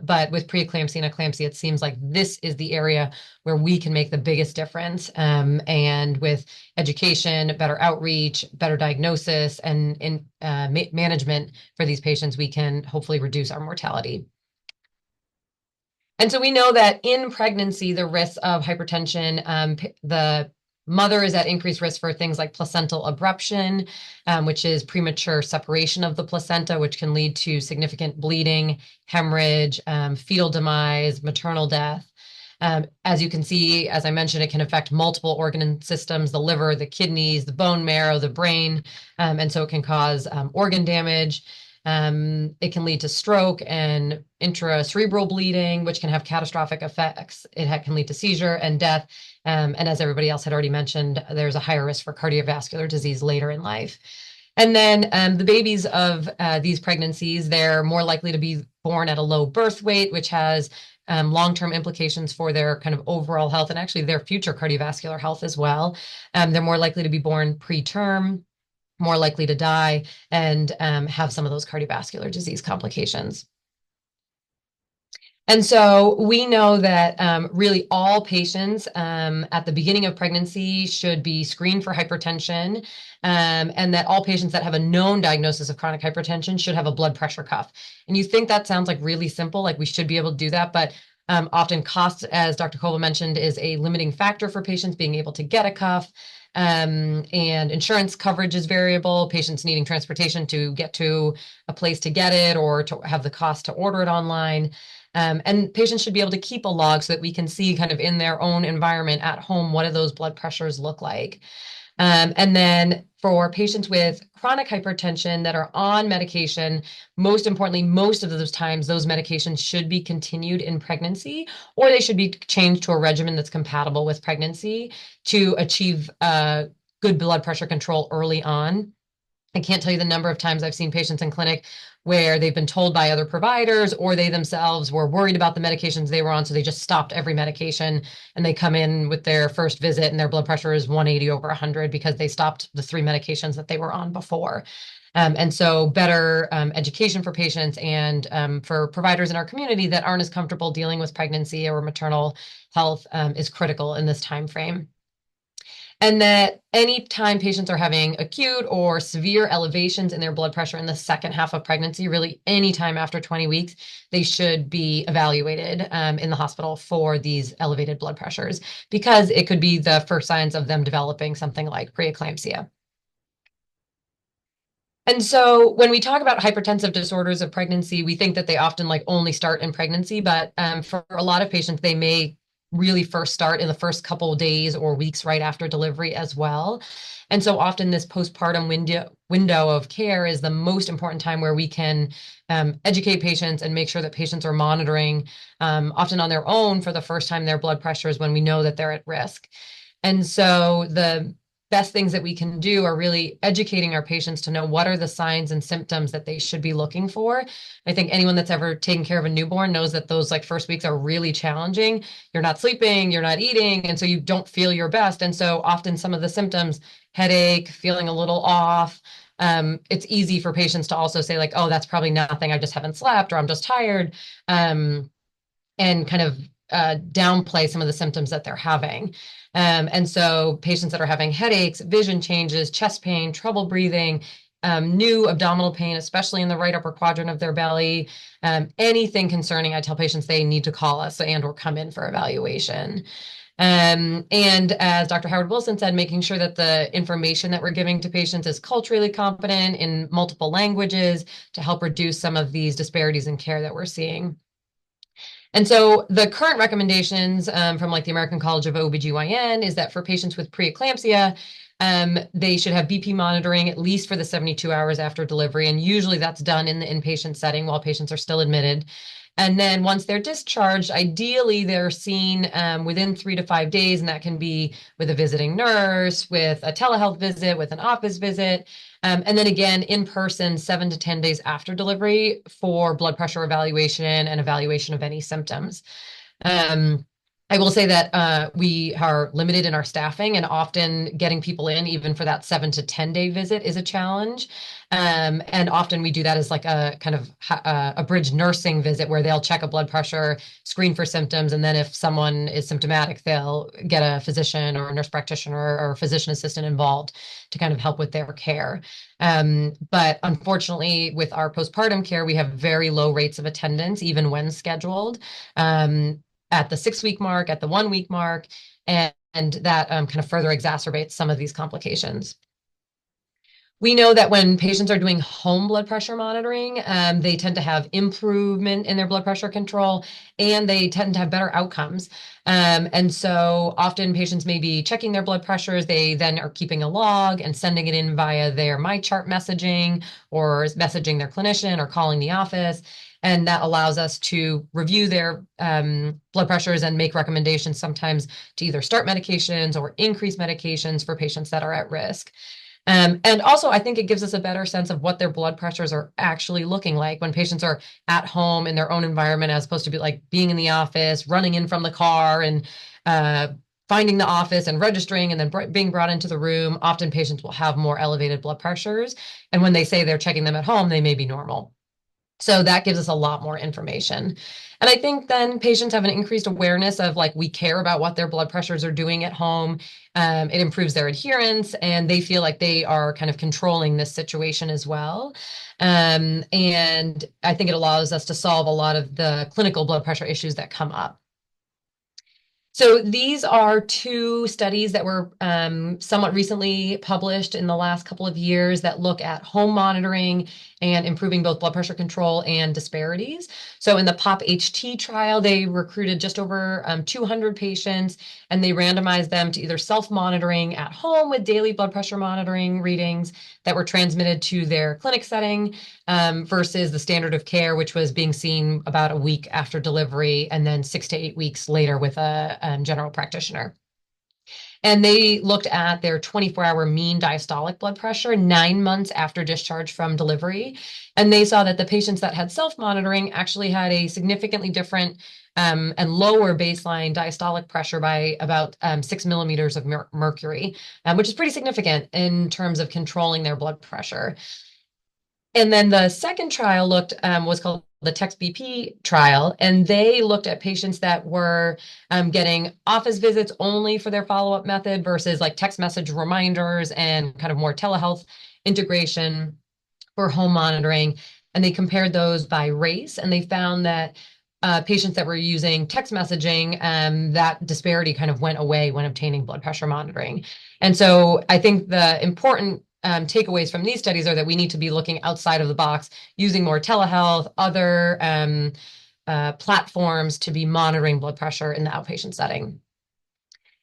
but with preeclampsia and eclampsia, it seems like this is the area where we can make the biggest difference. And with education, better outreach, better diagnosis, and management for these patients, we can hopefully reduce our mortality. And so we know that in pregnancy, the risk of hypertension, the mother is at increased risk for things like placental abruption, which is premature separation of the placenta, which can lead to significant bleeding, hemorrhage, fetal demise, maternal death. As you can see, as I mentioned, it can affect multiple organ systems, the liver, the kidneys, the bone marrow, the brain, and so it can cause organ damage. It can lead to stroke and intracerebral bleeding, which can have catastrophic effects. It can lead to seizure and death. And as everybody else had already mentioned, there's a higher risk for cardiovascular disease later in life. And then the babies of these pregnancies, they're more likely to be born at a low birth weight, which has long-term implications for their kind of overall health and actually their future cardiovascular health as well. They're more likely to be born preterm, more likely to die, and have some of those cardiovascular disease complications. And so we know that really all patients at the beginning of pregnancy should be screened for hypertension, and that all patients that have a known diagnosis of chronic hypertension should have a blood pressure cuff. And you think that sounds like really simple, like we should be able to do that, but often cost, as Dr. Koval mentioned, is a limiting factor for patients being able to get a cuff. And insurance coverage is variable, patients needing transportation to get to a place to get it or to have the cost to order it online. And patients should be able to keep a log so that we can see kind of in their own environment at home, what do those blood pressures look like? And then for patients with chronic hypertension that are on medication, most importantly, most of those times, those medications should be continued in pregnancy, or they should be changed to a regimen that's compatible with pregnancy to achieve good blood pressure control early on. I can't tell you the number of times I've seen patients in clinic where they've been told by other providers, or they themselves were worried about the medications they were on, so they just stopped every medication, and they come in with their first visit and their blood pressure is 180 over 100 because they stopped the 3 medications that they were on before. And so better education for patients and for providers in our community that aren't as comfortable dealing with pregnancy or maternal health is critical in this time frame. And that anytime patients are having acute or severe elevations in their blood pressure in the second half of pregnancy, really anytime after 20 weeks, they should be evaluated in the hospital for these elevated blood pressures, because it could be the first signs of them developing something like preeclampsia. And so when we talk about hypertensive disorders of pregnancy, we think that they often like only start in pregnancy, but for a lot of patients, they may really first start in the first couple of days or weeks right after delivery as well. And so often this postpartum window of care is the most important time where we can educate patients and make sure that patients are monitoring, often on their own for the first time, their blood pressures when we know that they're at risk. And so the best things that we can do are really educating our patients to know what are the signs and symptoms that they should be looking for. I think anyone that's ever taken care of a newborn knows that those like first weeks are really challenging. You're not sleeping, you're not eating, and so you don't feel your best. And so often some of the symptoms, headache, feeling a little off, it's easy for patients to also say like, oh, that's probably nothing, I just haven't slept, or I'm just tired, and kind of downplay some of the symptoms that they're having. And so patients that are having headaches, vision changes, chest pain, trouble breathing, new abdominal pain, especially in the right upper quadrant of their belly, anything concerning, I tell patients they need to call us and or come in for evaluation. And as Dr. Howard Wilson said, making sure that the information that we're giving to patients is culturally competent in multiple languages to help reduce some of these disparities in care that we're seeing. And so the current recommendations from like the American College of OBGYN is that for patients with preeclampsia, they should have BP monitoring at least for the 72 hours after delivery. And usually that's done in the inpatient setting while patients are still admitted. And then once they're discharged, ideally they're seen within 3 to 5 days, and that can be with a visiting nurse, with a telehealth visit, with an office visit, and then again in person 7 to 10 days after delivery for blood pressure evaluation and evaluation of any symptoms. I will say that we are limited in our staffing, and often getting people in, even for that 7 to 10 day visit, is a challenge. And often we do that as like a kind of a bridge nursing visit where they'll check a blood pressure, screen for symptoms, and then if someone is symptomatic, they'll get a physician or a nurse practitioner or physician assistant involved to kind of help with their care. But unfortunately, with our postpartum care, we have very low rates of attendance, even when scheduled. At the 6 week mark, at the 1 week mark, and that kind of further exacerbates some of these complications. We know that when patients are doing home blood pressure monitoring, they tend to have improvement in their blood pressure control, and they tend to have better outcomes. And so often patients may be checking their blood pressures. They then are keeping a log and sending it in via their MyChart messaging, or messaging their clinician, or calling the office. And that allows us to review their blood pressures and make recommendations sometimes to either start medications or increase medications for patients that are at risk. And also, I think it gives us a better sense of what their blood pressures are actually looking like when patients are at home in their own environment, as opposed to be like being in the office, running in from the car, and finding the office and registering and then being brought into the room. Often patients will have more elevated blood pressures. And when they say they're checking them at home, they may be normal. So that gives us a lot more information. And I think then patients have an increased awareness of like, we care about what their blood pressures are doing at home. It improves their adherence, and they feel like they are kind of controlling this situation as well. And I think it allows us to solve a lot of the clinical blood pressure issues that come up. So these are two studies that were somewhat recently published in the last couple of years that look at home monitoring and improving both blood pressure control and disparities. So in the POP-HT trial, they recruited just over 200 patients, and they randomized them to either self-monitoring at home with daily blood pressure monitoring readings that were transmitted to their clinic setting, versus the standard of care, which was being seen about a week after delivery and then 6 to 8 weeks later with a general practitioner. And they looked at their 24-hour mean diastolic blood pressure 9 months after discharge from delivery. And they saw that the patients that had self-monitoring actually had a significantly different and lower baseline diastolic pressure by about 6 millimeters of mercury, which is pretty significant in terms of controlling their blood pressure. And then the second trial was called the TEX-BP trial, and they looked at patients that were getting office visits only for their follow-up method versus like text message reminders and kind of more telehealth integration for home monitoring. And they compared those by race, and they found that patients that were using text messaging, that disparity kind of went away when obtaining blood pressure monitoring. And so I think the important takeaways from these studies are that we need to be looking outside of the box, using more telehealth, other platforms to be monitoring blood pressure in the outpatient setting.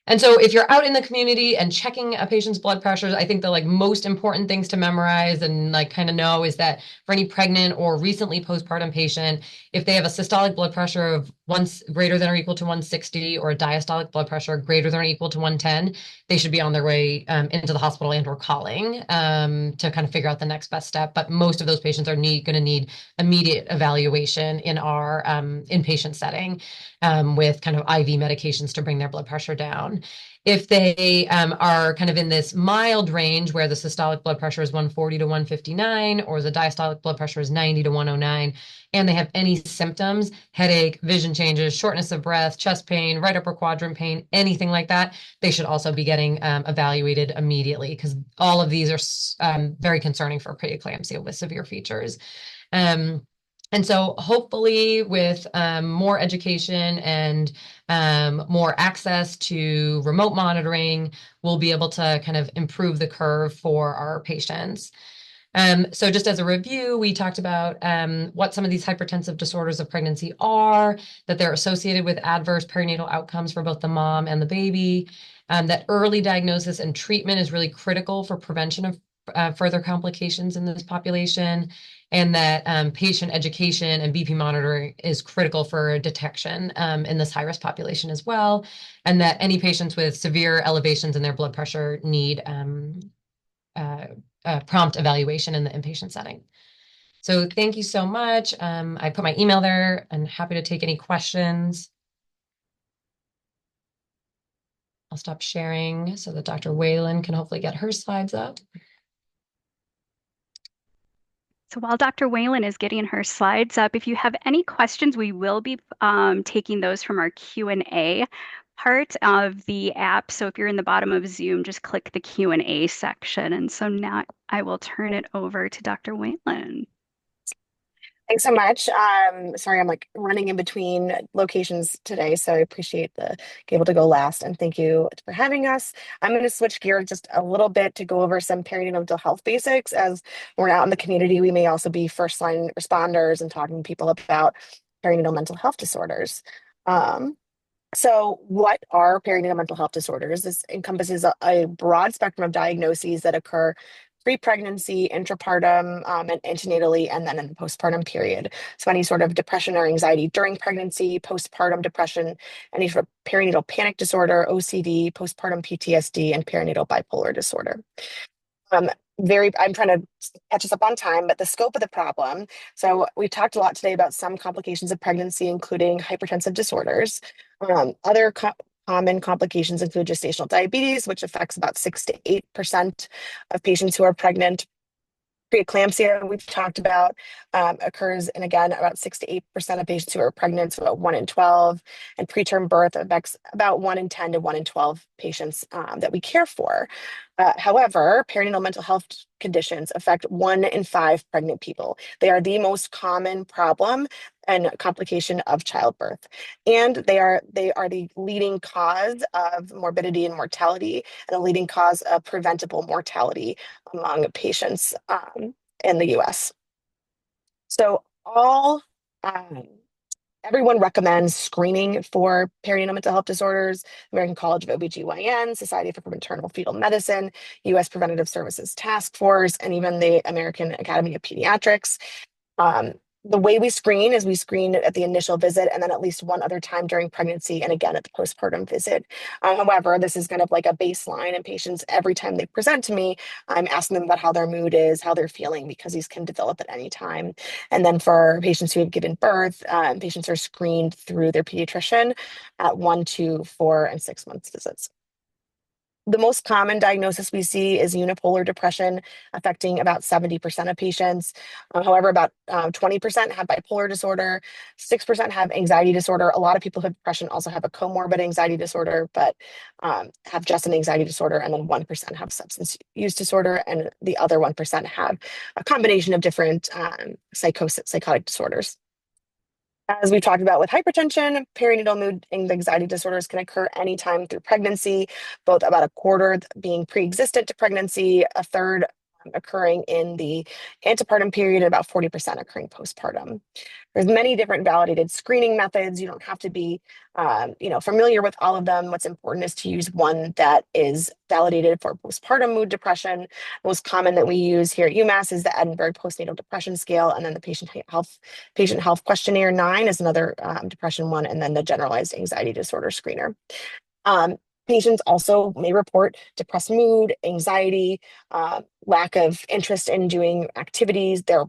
And so if you're out in the community and checking a patient's blood pressures, I think the like most important things to memorize and like kind of know is that for any pregnant or recently postpartum patient, if they have a systolic blood pressure of greater than or equal to 160 or a diastolic blood pressure greater than or equal to 110, they should be on their way into the hospital and or calling to kind of figure out the next best step. But most of those patients are going to need immediate evaluation in our inpatient setting with kind of IV medications to bring their blood pressure down. If they are kind of in this mild range where the systolic blood pressure is 140 to 159, or the diastolic blood pressure is 90 to 109, and they have any symptoms, headache, vision changes, shortness of breath, chest pain, right upper quadrant pain, anything like that, they should also be getting evaluated immediately, because all of these are very concerning for preeclampsia with severe features. And so hopefully with more education and more access to remote monitoring, we'll be able to kind of improve the curve for our patients. So just as a review, we talked about what some of these hypertensive disorders of pregnancy are, that they're associated with adverse perinatal outcomes for both the mom and the baby, that early diagnosis and treatment is really critical for prevention of further complications in this population, and that patient education and BP monitoring is critical for detection in this high-risk population as well, and that any patients with severe elevations in their blood pressure need prompt evaluation in the inpatient setting. So thank you so much. I put my email there and happy to take any questions. I'll stop sharing so that Dr. Whalen can hopefully get her slides up. So while Dr. Whalen is getting her slides up, if you have any questions, we will be taking those from our Q&A part of the app. So if you're in the bottom of Zoom, just click the Q&A section. And so now I will turn it over to Dr. Whalen. Thanks so much. Sorry, I'm like running in between locations today, so I appreciate the able to go last, and thank you for having us. I'm going to switch gears just a little bit to go over some perinatal mental health basics. As we're out in the community, we may also be first line responders and talking to people about perinatal mental health disorders. So what are perinatal mental health disorders? This encompasses a broad spectrum of diagnoses that occur pre-pregnancy, intrapartum, and antenatally, and then in the postpartum period. So any sort of depression or anxiety during pregnancy, postpartum depression, any sort of perinatal panic disorder, OCD, postpartum PTSD, and perinatal bipolar disorder. I'm trying to catch us up on time, but the scope of the problem. So we talked a lot today about some complications of pregnancy, including hypertensive disorders. Other common complications include gestational diabetes, which affects about 6 to 8% of patients who are pregnant. Preeclampsia, we've talked about, occurs in, again, about 6 to 8% of patients who are pregnant, so about 1 in 12. And preterm birth affects about 1 in 10 to 1 in 12 patients that we care for. However, perinatal mental health conditions affect 1 in 5 pregnant people. They are the most common problem and complication of childbirth. And they are the leading cause of morbidity and mortality, and a leading cause of preventable mortality among patients in the US. So everyone recommends screening for perinatal mental health disorders. American College of OBGYN, Society for Maternal Fetal Medicine, US Preventative Services Task Force, and even the American Academy of Pediatrics. The way we screen is we screen at the initial visit and then at least one other time during pregnancy and again at the postpartum visit. However, this is kind of like a baseline, and patients, every time they present to me, I'm asking them about how their mood is, how they're feeling, because these can develop at any time. And then for patients who have given birth, patients are screened through their pediatrician at 1, 2, 4, and 6 months visits. The most common diagnosis we see is unipolar depression, affecting about 70% of patients. However, about 20% have bipolar disorder, 6% have anxiety disorder. A lot of people who have depression also have a comorbid anxiety disorder, but have just an anxiety disorder, and then 1% have substance use disorder, and the other 1% have a combination of different psychotic disorders. As we've talked about with hypertension, perinatal mood and anxiety disorders can occur anytime through pregnancy, both about a quarter being pre-existent to pregnancy, a third occurring in the antepartum period, and about 40% occurring postpartum. There's many different validated screening methods. You don't have to be familiar with all of them. What's important is to use one that is validated for postpartum mood depression. The most common that we use here at UMass is the Edinburgh Postnatal Depression Scale, and then the Patient Health Questionnaire 9 is another depression one, and then the Generalized Anxiety Disorder Screener. Patients also may report depressed mood, anxiety, lack of interest in doing activities. Their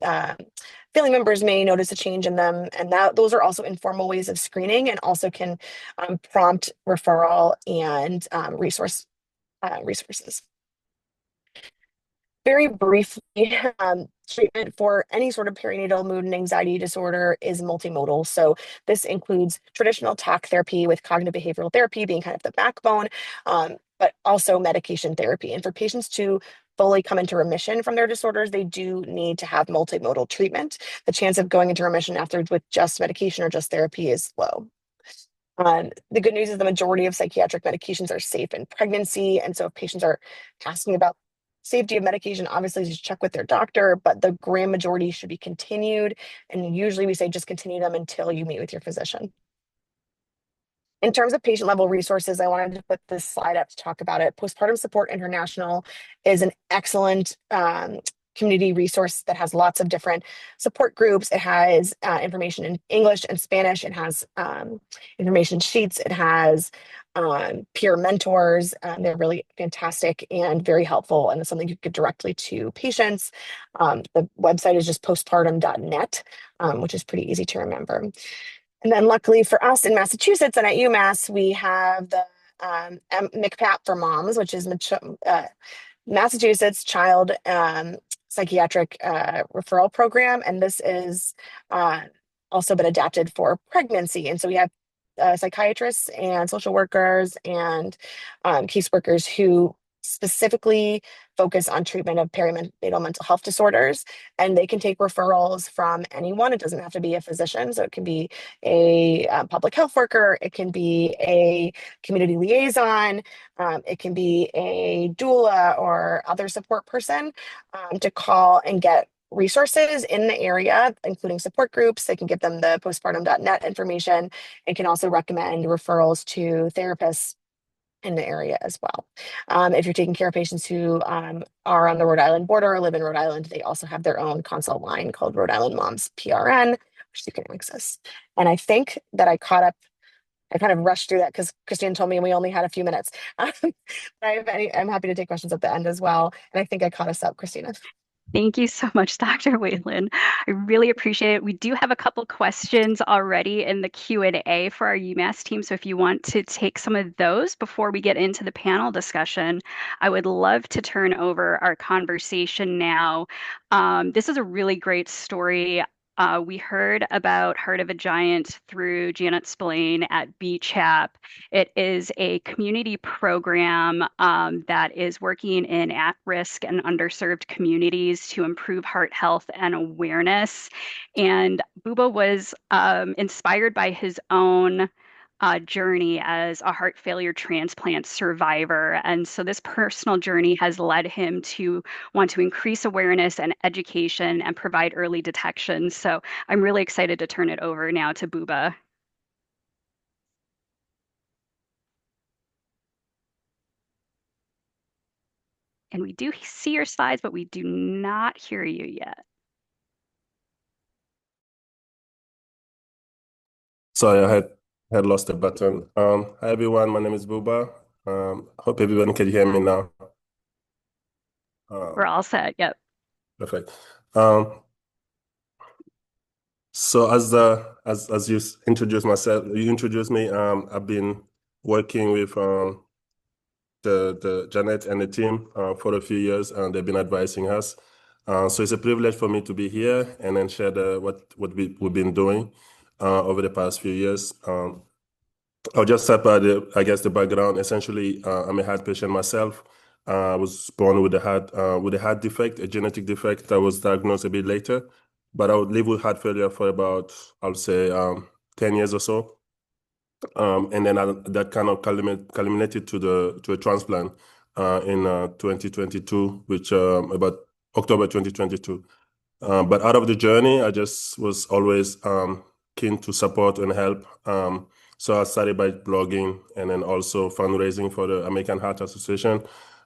family members may notice a change in them, and those are also informal ways of screening, and also can prompt referral and resources. Very briefly, treatment for any sort of perinatal mood and anxiety disorder is multimodal. So this includes traditional talk therapy, with cognitive behavioral therapy being kind of the backbone, but also medication therapy. And for patients to fully come into remission from their disorders, they do need to have multimodal treatment. The chance of going into remission afterwards with just medication or just therapy is low. The good news is the majority of psychiatric medications are safe in pregnancy. And so if patients are asking about safety of medication, obviously just check with their doctor, but the grand majority should be continued. And usually we say just continue them until you meet with your physician. In terms of patient level resources, I wanted to put this slide up to talk about it. Postpartum Support International is an excellent community resource that has lots of different support groups. It has information in English and Spanish. It has information sheets. It has peer mentors. They're really fantastic and very helpful, and it's something you get directly to patients. The website is just postpartum.net, which is pretty easy to remember. And then luckily for us in Massachusetts and at UMass, we have the MCPAP for Moms, which is Massachusetts Child Psychiatric Referral Program. And this is also been adapted for pregnancy. And so we have psychiatrists and social workers and caseworkers who specifically focus on treatment of perinatal mental health disorders, and they can take referrals from anyone. It doesn't have to be a physician, so it can be a public health worker, it can be a community liaison, it can be a doula or other support person to call and get resources in the area, including support groups. They can give them the postpartum.net information, and can also recommend referrals to therapists in the area as well. If you're taking care of patients who are on the Rhode Island border or live in Rhode Island, they also have their own consult line called Rhode Island Moms PRN, which you can access. And I think that I caught up. I kind of rushed through that because Christine told me we only had a few minutes. I'm happy to take questions at the end as well. And I think I caught us up, Christina. Thank you so much, Dr. Whalen. I really appreciate it. We do have a couple questions already in the Q&A for our UMass team. So if you want to take some of those before we get into the panel discussion, I would love to turn over our conversation now. This is a really great story. We heard about Heart of a Giant through Janet Spillane at BCHAP. It is a community program that is working in at-risk and underserved communities to improve heart health and awareness. And Buba was inspired by his own journey as a heart failure transplant survivor. And so this personal journey has led him to want to increase awareness and education and provide early detection. So I'm really excited to turn it over now to Buba. And we do see your slides, but we do not hear you yet. Sorry, I had lost the button. Hi everyone, my name is Buba. Hope everyone can hear me now. We're all set. Yep. Perfect. So as you introduced me, I've been working with the Janet and the team for a few years, and they've been advising us. So it's a privilege for me to be here and then share we've been doing over the past few years. I'll just start by the background. Essentially, I'm a heart patient myself. I was born with a heart defect, a genetic defect that was diagnosed a bit later. But I would live with heart failure for about, I'll say, 10 years or so. And then that kind of culminated to a transplant in 2022, which about October 2022. But out of the journey, I just was always keen to support and help. So I started by blogging and then also fundraising for the American Heart Association.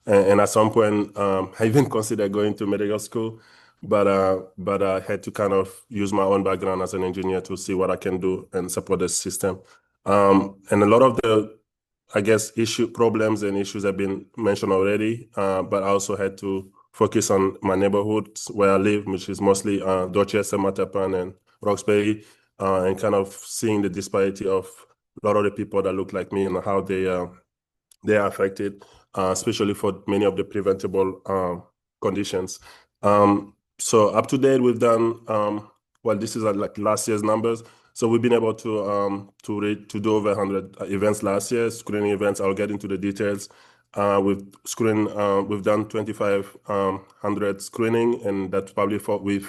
And at some point, I even considered going to medical school, but I had to kind of use my own background as an engineer to see what I can do and support the system. And a lot of the, I guess, problems and issues have been mentioned already, but I also had to focus on my neighborhood where I live, which is mostly Dorchester, Mattapan, and Roxbury, and kind of seeing the disparity of a lot of the people that look like me and how they are affected, especially for many of the preventable conditions. So up to date, we've done well. This is like last year's numbers. So we've been able to do over 100 events last year, screening events. I'll get into the details. We've done 2,500 screening, and that's probably with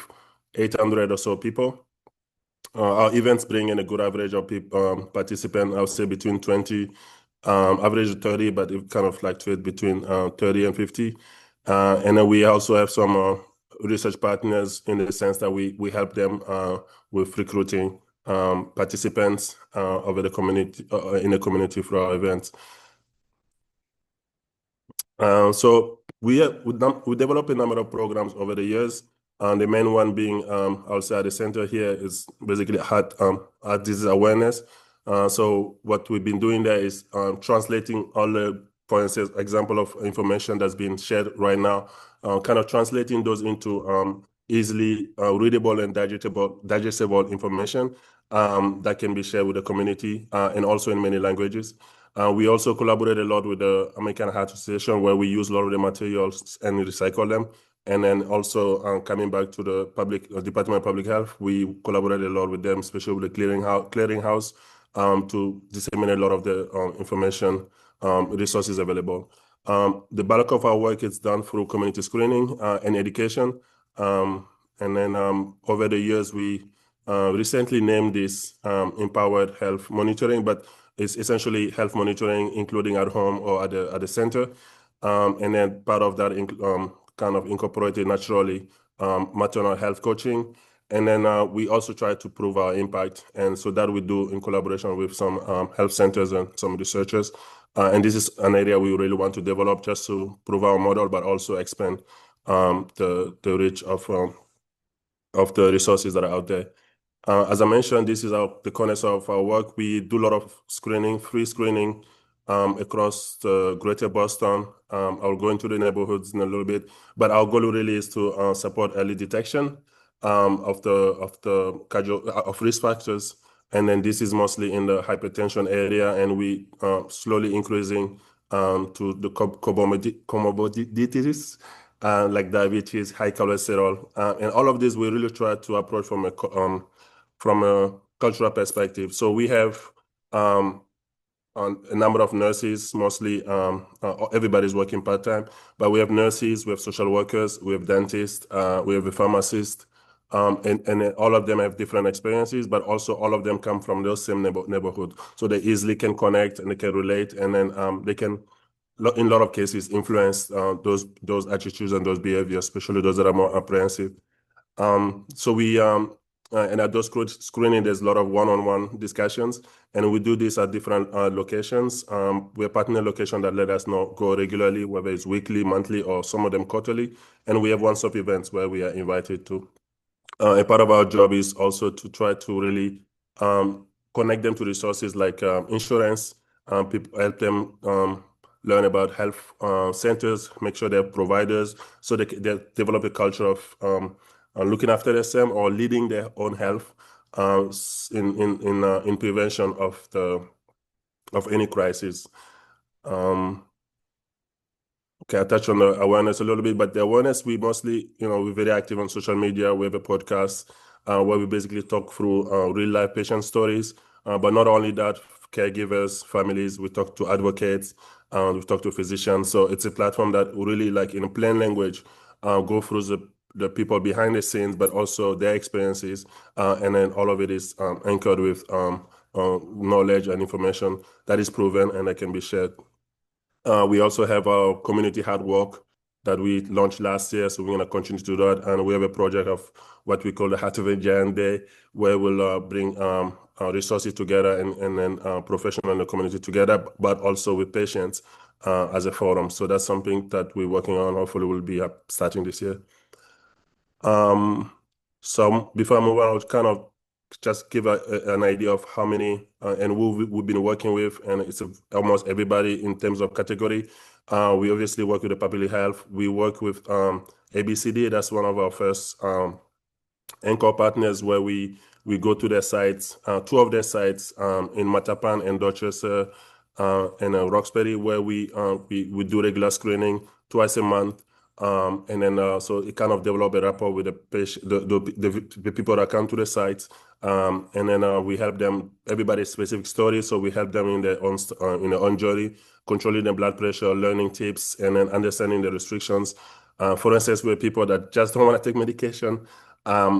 800 or so people. Our events bring in a good average of people, participants, I would say between 20, average 30, but it kind of fluctuates between 30 and 50. And then we also have some research partners in the sense that we help them with recruiting participants over the community in the community for our events. So we developed a number of programs over the years. The main one being, I'll say at the center here is basically heart disease awareness. So what we've been doing there is translating all the, for instance, example of information that's being shared right now, kind of translating those into easily readable and digestible information that can be shared with the community and also in many languages. We also collaborate a lot with the American Heart Association, where we use a lot of the materials and recycle them. And then also coming back to the Department of Public Health, we collaborate a lot with them, especially with the clearinghouse, to disseminate a lot of the information resources available. The bulk of our work is done through community screening and education. And then over the years, we recently named this Empowered Health Monitoring, but it's essentially health monitoring, including at home or at the center. And then part of that kind of incorporated naturally maternal health coaching. And then we also try to prove our impact. And so that we do in collaboration with some health centers and some researchers. And this is an area we really want to develop just to prove our model, but also expand the reach of the resources that are out there. As I mentioned, this is the cornerstone of our work. We do a lot of free screening across the greater Boston. I'll go into the neighborhoods in a little bit, but our goal really is to support early detection of risk factors. And then this is mostly in the hypertension area, and we slowly increasing to the comorbidities like diabetes, high cholesterol, and all of this we really try to approach from a cultural perspective. So we have a number of nurses, mostly everybody's working part-time, but we have nurses, we have social workers, we have dentists, we have a pharmacist, and all of them have different experiences, but also all of them come from those same neighborhood. So they easily can connect and they can relate, and then they can, in a lot of cases, influence those attitudes and those behaviors, especially those that are more apprehensive. So we and at those screening, there's a lot of one-on-one discussions, and we do this at different locations. We have partner locations that let us know go regularly, whether it's weekly, monthly, or some of them quarterly. And we have one-stop events where we are invited to. A part of our job is also to try to really connect them to resources like insurance. People help them learn about health centers, make sure they're providers, so they develop a culture of looking after themselves or leading their own health in prevention of any crisis. Okay, I touched on the awareness a little bit, but the awareness, we mostly, we're very active on social media. We have a podcast where we basically talk through real life patient stories. But not only that, caregivers, families, we talk to advocates, we talk to physicians. So it's a platform that really, like in plain language, go through the people behind the scenes, but also their experiences. And then all of it is anchored with knowledge and information that is proven and that can be shared. We also have our community hard work that we launched last year, so we're going to continue to do that. And we have a project of what we call the Heart of a Giant Day, where we'll bring resources together and then professionals in the community together, but also with patients as a forum. So that's something that we're working on. Hopefully, we'll be starting this year. So before I move on, I'll kind of just give an idea of how many and who we've been working with, and it's almost everybody in terms of category. We obviously work with the public health. We work with ABCD. That's one of our first anchor partners where we go to their sites, two of their sites in Mattapan and Dorchester and Roxbury, where we do regular screening twice a month. And then so it kind of develop a rapport with the patient, the people that come to the sites, and then we help them everybody's specific story. So we help them in their own journey, controlling their blood pressure, learning tips, and then understanding the restrictions. For instance, with people that just don't want to take medication,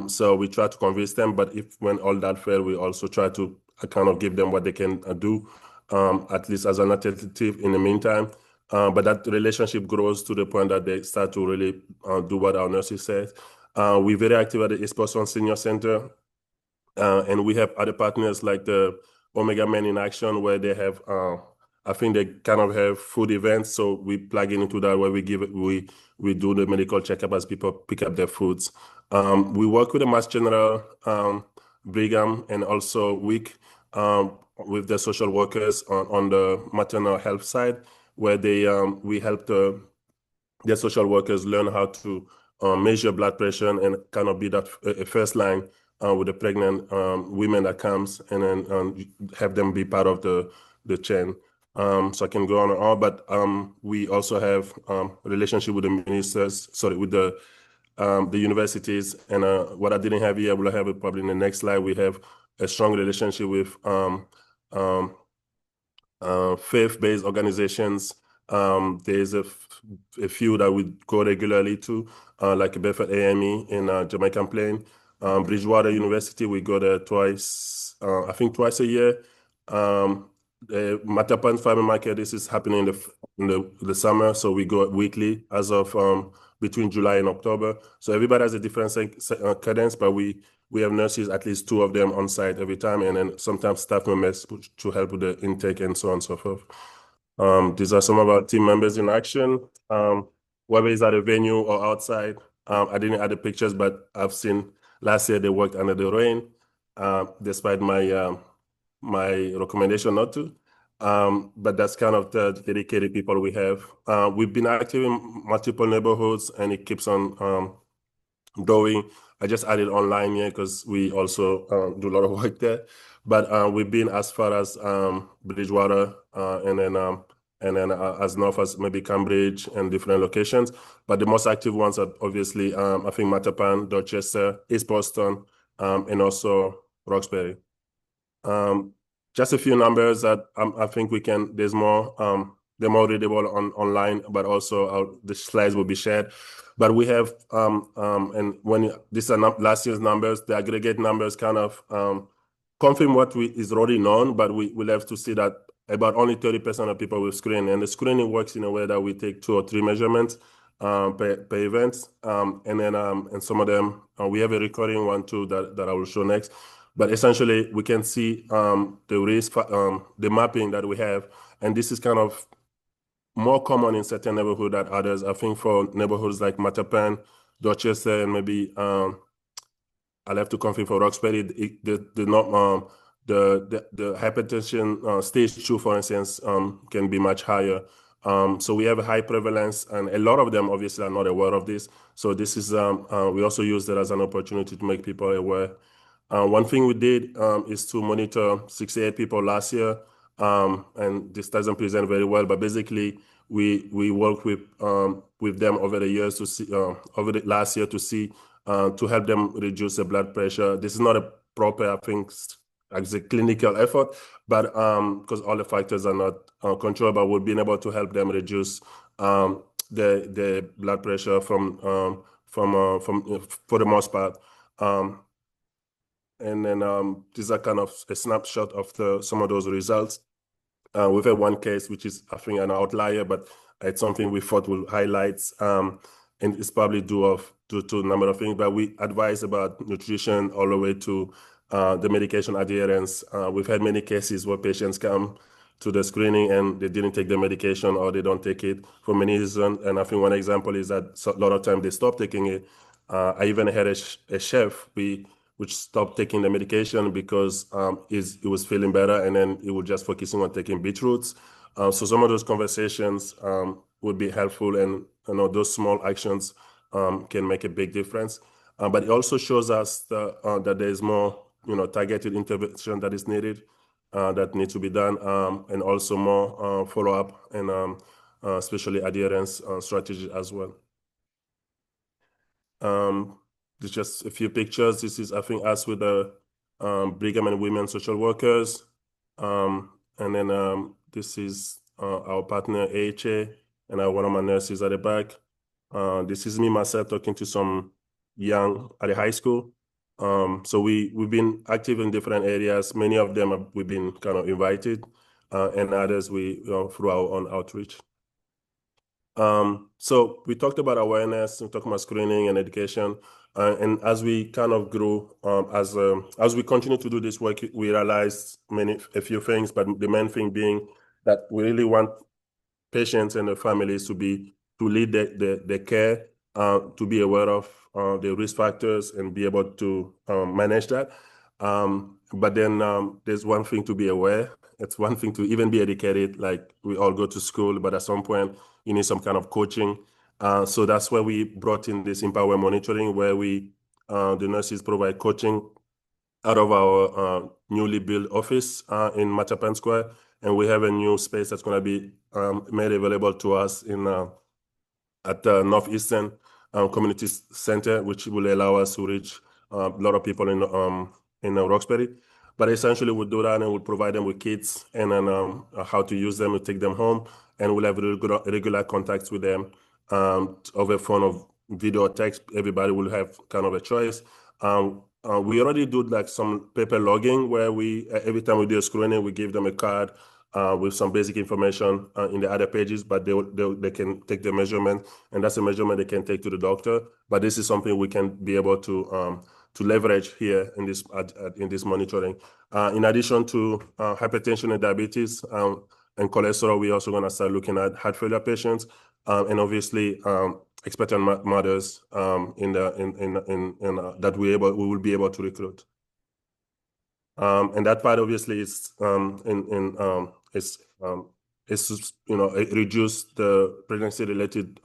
so we try to convince them. But if when all that fail, we also try to kind of give them what they can do, at least as an alternative in the meantime. But that relationship grows to the point that they start to really do what our nurses say. We're very active at the East Boston Senior Center, and we have other partners like the Omega Men in Action, where they have, I think they kind of have food events. So we plug into that where we do the medical checkup as people pick up their foods. We work with the Mass General, Brigham, and also WIC with the social workers on the maternal health side, where we help the social workers learn how to measure blood pressure and kind of be that a first line with the pregnant women that comes, and then have them be part of the chain. So I can go on and on, but we also have a relationship with the ministers, sorry, with the universities. And what I didn't have here, we'll have it probably in the next slide. We have a strong relationship with faith-based organizations. There's a few that we go regularly to, like Bedford AME in Jamaican Plain. Bridgewater University, we go there twice, I think twice a year. The Mattapan Farmer Market, this is happening in the summer, so we go weekly as of between July and October. So everybody has a different cadence, but we have nurses, at least two of them on site every time, and then sometimes staff members to help with the intake and so on and so forth. These are some of our team members in action, whether it's at a venue or outside. I didn't add the pictures, but I've seen last year they worked under the rain, despite my recommendation not to. But that's kind of the dedicated people we have. We've been active in multiple neighborhoods, and it keeps on going. I just added online here because we also do a lot of work there. But we've been as far as Bridgewater, and then as north as maybe Cambridge and different locations. But the most active ones are obviously, I think, Mattapan, Dorchester, East Boston, and also Roxbury. Just a few numbers that I think there's more, they're more readable online, but also the slides will be shared. But we have, and these are last year's numbers, the aggregate numbers kind of confirm what is already known, but we'll have to see that about only 30% of people will screen. And the screening works in a way that we take 2 or 3 measurements per event. And then and some of them, we have a recording one too that I will show next. But essentially, we can see the risk, the mapping that we have. And this is kind of more common in certain neighborhoods than others. I think for neighborhoods like Mattapan, Dorchester, and maybe I'll have to confirm for Roxbury, the hypertension stage 2, for instance, can be much higher. So we have a high prevalence, and a lot of them obviously are not aware of this. So this is we also use that as an opportunity to make people aware. One thing we did is to monitor 68 people last year, and this doesn't present very well, but basically we worked with them over the years to see over the last year to see to help them reduce the blood pressure. This is not a proper, I think, as a clinical effort, but because all the factors are not controllable, we've been able to help them reduce the blood pressure from for the most part. And then these are kind of a snapshot of some of those results. We've had one case, which is, I think, an outlier, but it's something we thought will highlight, and it's probably due to a number of things. But we advise about nutrition all the way to the medication adherence. We've had many cases where patients come to the screening and they didn't take the medication or they don't take it for many reasons. And I think one example is that a lot of times they stop taking it. I even had a chef which stopped taking the medication because he was feeling better, and then he was just focusing on taking beetroots. So some of those conversations would be helpful, and those small actions can make a big difference. But it also shows us that there is more targeted intervention that is needed, that needs to be done, and also more follow-up and especially adherence strategy as well. There's just a few pictures. This is, I think, us with the Brigham and Women social workers. And then this is our partner, AHA, and one of my nurses at the back. This is me, myself, talking to some young at the high school. So we've been active in different areas. Many of them we've been kind of invited, and others through our own outreach. So we talked about awareness, we talked about screening and education, and as we kind of grew, as we continue to do this work, we realized a few things, but the main thing being that we really want patients and the families to lead the care, to be aware of the risk factors and be able to manage that. But then there's one thing to be aware. It's one thing to even be educated, like we all go to school, but at some point you need some kind of coaching. So that's where we brought in this Empower Monitoring, where the nurses provide coaching out of our newly built office in Mattapan Square. And we have a new space that's going to be made available to us at the Northeastern Community Center, which will allow us to reach a lot of people in Roxbury. But essentially, we'll do that and we'll provide them with kits and then how to use them and take them home. And we'll have regular contacts with them over phone or video or text. Everybody will have kind of a choice. We already do like some paper logging where every time we do a screening, we give them a card with some basic information in the other pages, but they can take the measurement, and that's a measurement they can take to the doctor. But this is something we can be able to leverage here in this monitoring. In addition to hypertension and diabetes and cholesterol, we're also going to start looking at heart failure patients and obviously expectant mothers that we will be able to recruit. And that part obviously is reduce the pregnancy-related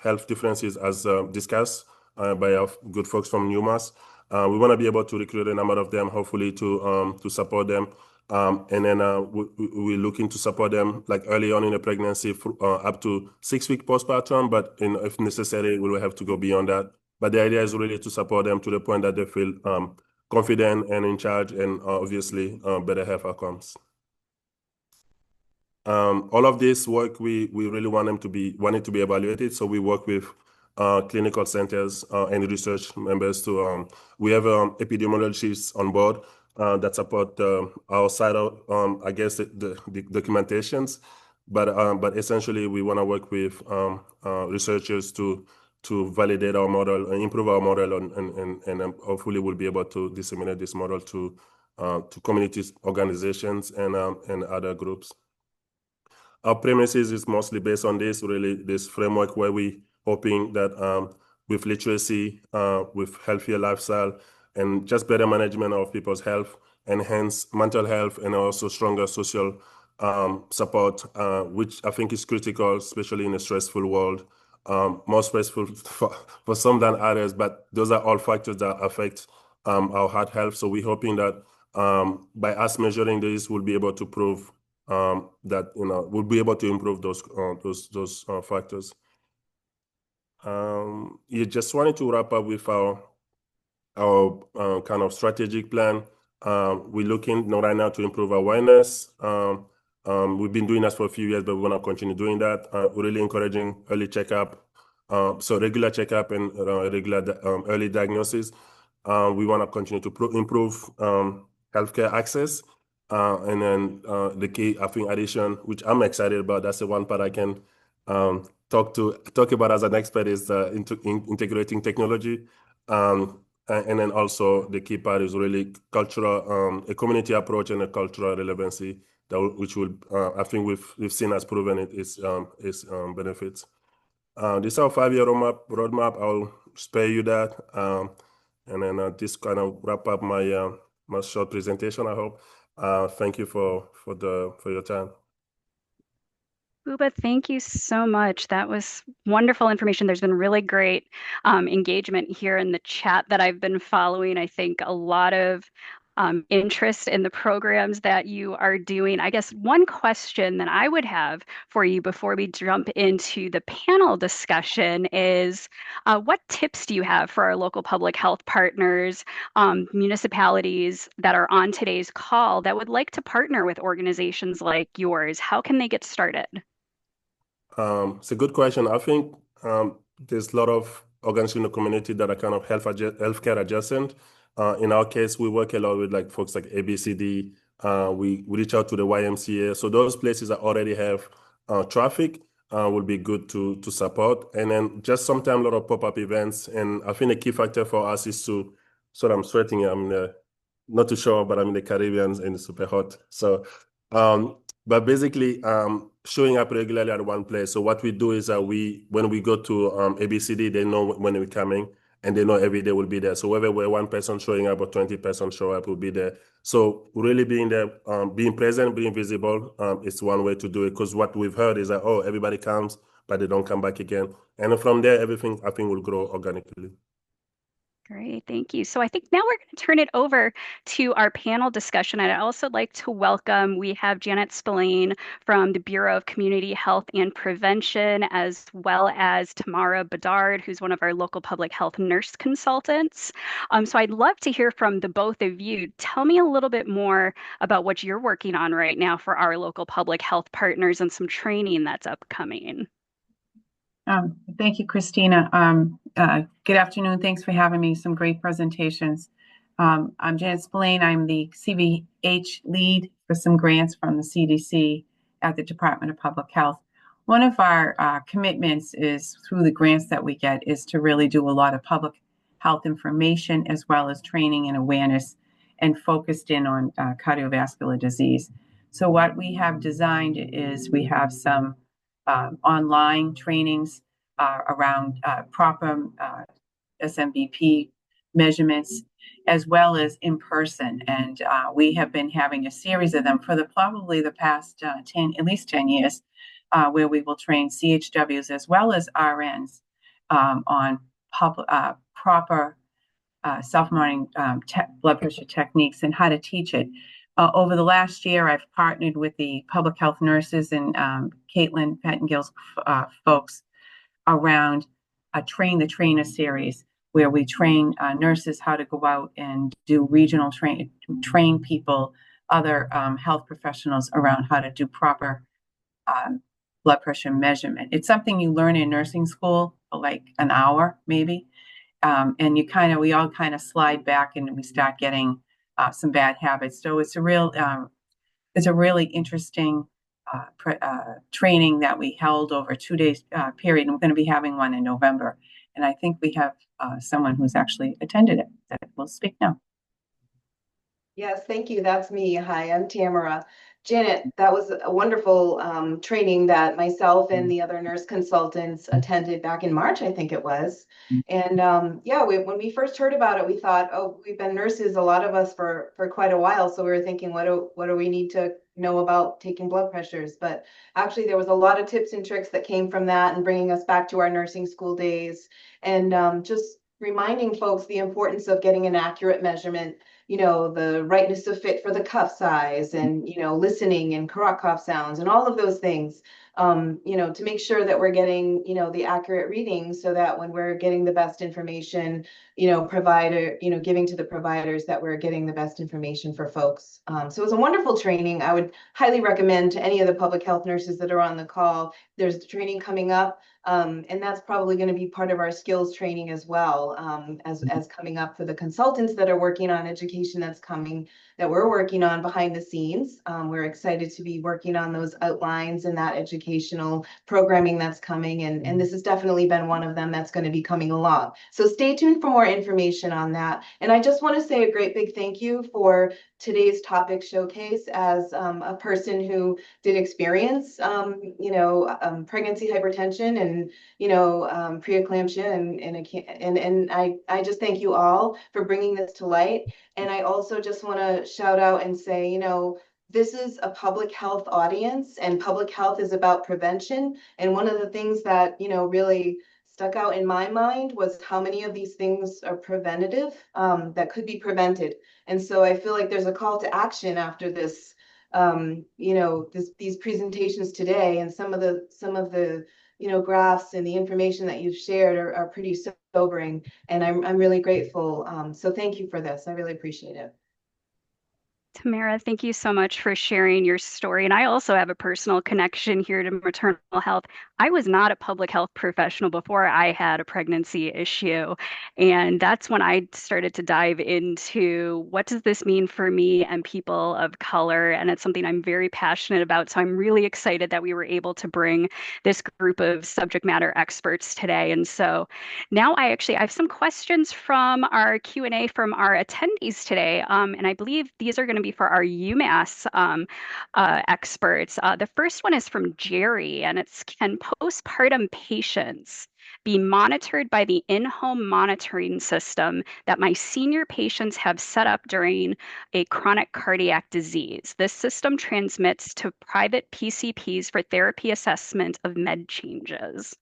health differences as discussed by our good folks from UMass. We want to be able to recruit a number of them, hopefully to support them. And then we're looking to support them like early on in the pregnancy up to 6 weeks postpartum, but if necessary, we will have to go beyond that. But the idea is really to support them to the point that they feel confident and in charge, and obviously better health outcomes. All of this work, we really want it to be evaluated. So we work with clinical centers and research members to, we have epidemiologists on board that support our side of, I guess, the documentations. But essentially, we want to work with researchers to validate our model and improve our model, and hopefully we'll be able to disseminate this model to communities, organizations, and other groups. Our premises is mostly based on this framework where we hoping that with literacy, with healthier lifestyle, and just better management of people's health, enhance mental health, and also stronger social support, which I think is critical, especially in a stressful world. More stressful for some than others, but those are all factors that affect our heart health. So we're hoping that by us measuring this, we'll be able to prove that we'll be able to improve those factors. You just wanted to wrap up with our kind of strategic plan. We're looking right now to improve awareness. We've been doing that for a few years, but we want to continue doing that. We're really encouraging early checkup, so regular checkup and regular early diagnosis. We want to continue to improve healthcare access. And then the key, I think, addition, which I'm excited about, that's the one part I can talk about as an expert, is integrating technology. And then also the key part is really cultural, a community approach and a cultural relevancy which will, I think we've seen has proven its benefits. This is our 5-year roadmap. I'll spare you that, and then this kind of wrap up my short presentation, I hope. Thank you for your time. Buba, thank you so much. That was wonderful information. There's been really great engagement here in the chat that I've been following. I think a lot of interest in the programs that you are doing. I guess one question that I would have for you before we jump into the panel discussion is what tips do you have for our local public health partners, municipalities that are on today's call that would like to partner with organizations like yours? How can they get started? It's a good question. I think there's a lot of organizations in the community that are kind of healthcare adjacent. In our case, we work a lot with like folks like ABCD. We reach out to the YMCA. So those places that already have traffic will be good to support. And then just sometimes a lot of pop-up events. And I think the key factor for us is to, so I'm sweating. I'm not too sure, but I'm in the Caribbean and it's super hot. So, but basically, showing up regularly at one place. So what we do is that when we go to ABCD, they know when we're coming, and they know every day we'll be there. So whether we're one person showing up or 20 person show up, we'll be there. So really being there, being present, being visible, is one way to do it. Because what we've heard is that, oh, everybody comes, but they don't come back again. And from there, everything I think will grow organically. Great, thank you. So I think now we're going to turn it over to our panel discussion. I'd also like to welcome, we have Janet Spillane from the Bureau of Community Health and Prevention, as well as Tamara Bedard, who's one of our local public health nurse consultants. So I'd love to hear from the both of you. Tell me a little bit more about what you're working on right now for our local public health partners and some training that's upcoming. Thank you, Christina. Good afternoon. Thanks for having me. Some great presentations. I'm Janet Spillane. I'm the CVH lead for some grants from the CDC at the Department of Public Health. One of our commitments is through the grants that we get is to really do a lot of public health information as well as training and awareness and focused in on cardiovascular disease. So what we have designed is we have some online trainings around proper SMBP measurements, as well as in person. And we have been having a series of them for probably the past at least 10 years, where we will train CHWs as well as RNs on proper self-monitoring blood pressure techniques and how to teach it. Over the last year, I've partnered with the public health nurses and Caitlin Pettengill's folks around a Train the Trainer series, where we train nurses how to go out and do regional train people, other health professionals around how to do proper blood pressure measurement. It's something you learn in nursing school for like an hour, maybe. And we all kind of slide back and we start getting some bad habits. So it's a really interesting training that we held over a 2 days period, and we're going to be having one in November. And I think we have someone who's actually attended it that will speak now. Yes, thank you. That's me. Hi, I'm Tamara. Janet, that was a wonderful training that myself and the other nurse consultants attended back in March, I think it was. And when we first heard about it, we thought, oh, we've been nurses, a lot of us for quite a while. So we were thinking, what do we need to know about taking blood pressures? But actually, there was a lot of tips and tricks that came from that and bringing us back to our nursing school days and just reminding folks the importance of getting an accurate measurement the rightness of fit for the cuff size and, listening and Karakov sounds and all of those things, to make sure that we're getting, the accurate readings so that when we're getting the best information, giving to the providers that we're getting the best information for folks. So it was a wonderful training. I would highly recommend to any of the public health nurses that are on the call, there's training coming up. And that's probably going to be part of our skills training as well, as coming up for the consultants that are working on education that we're working on behind the scenes. We're excited to be working on those outlines and that educational programming that's coming. And this has definitely been one of them that's going to be coming along. So stay tuned for more information on that. And I just want to say a great big thank you for today's topic showcase as a person who did experience, pregnancy hypertension and, preeclampsia. And I just thank you all for bringing this to light. And I also just want to shout out and say, this is a public health audience and public health is about prevention. And one of the things that, really stuck out in my mind was how many of these things are preventative, that could be prevented. And so I feel like there's a call to action after this, these presentations today, and some of the graphs and the information that you've shared are pretty sobering, and I'm really grateful. So thank you for this. I really appreciate it. Tamara, thank you so much for sharing your story. And I also have a personal connection here to maternal health. I was not a public health professional before I had a pregnancy issue. And that's when I started to dive into what does this mean for me and people of color? And it's something I'm very passionate about. So I'm really excited that we were able to bring this group of subject matter experts today. And so now I have some questions from our Q&A from our attendees today. And I believe these are going to be for our UMass experts. The first one is from Jerry, and it's, can postpartum patients be monitored by the in-home monitoring system that my senior patients have set up during a chronic cardiac disease? This system transmits to private PCPs for therapy assessment of med changes.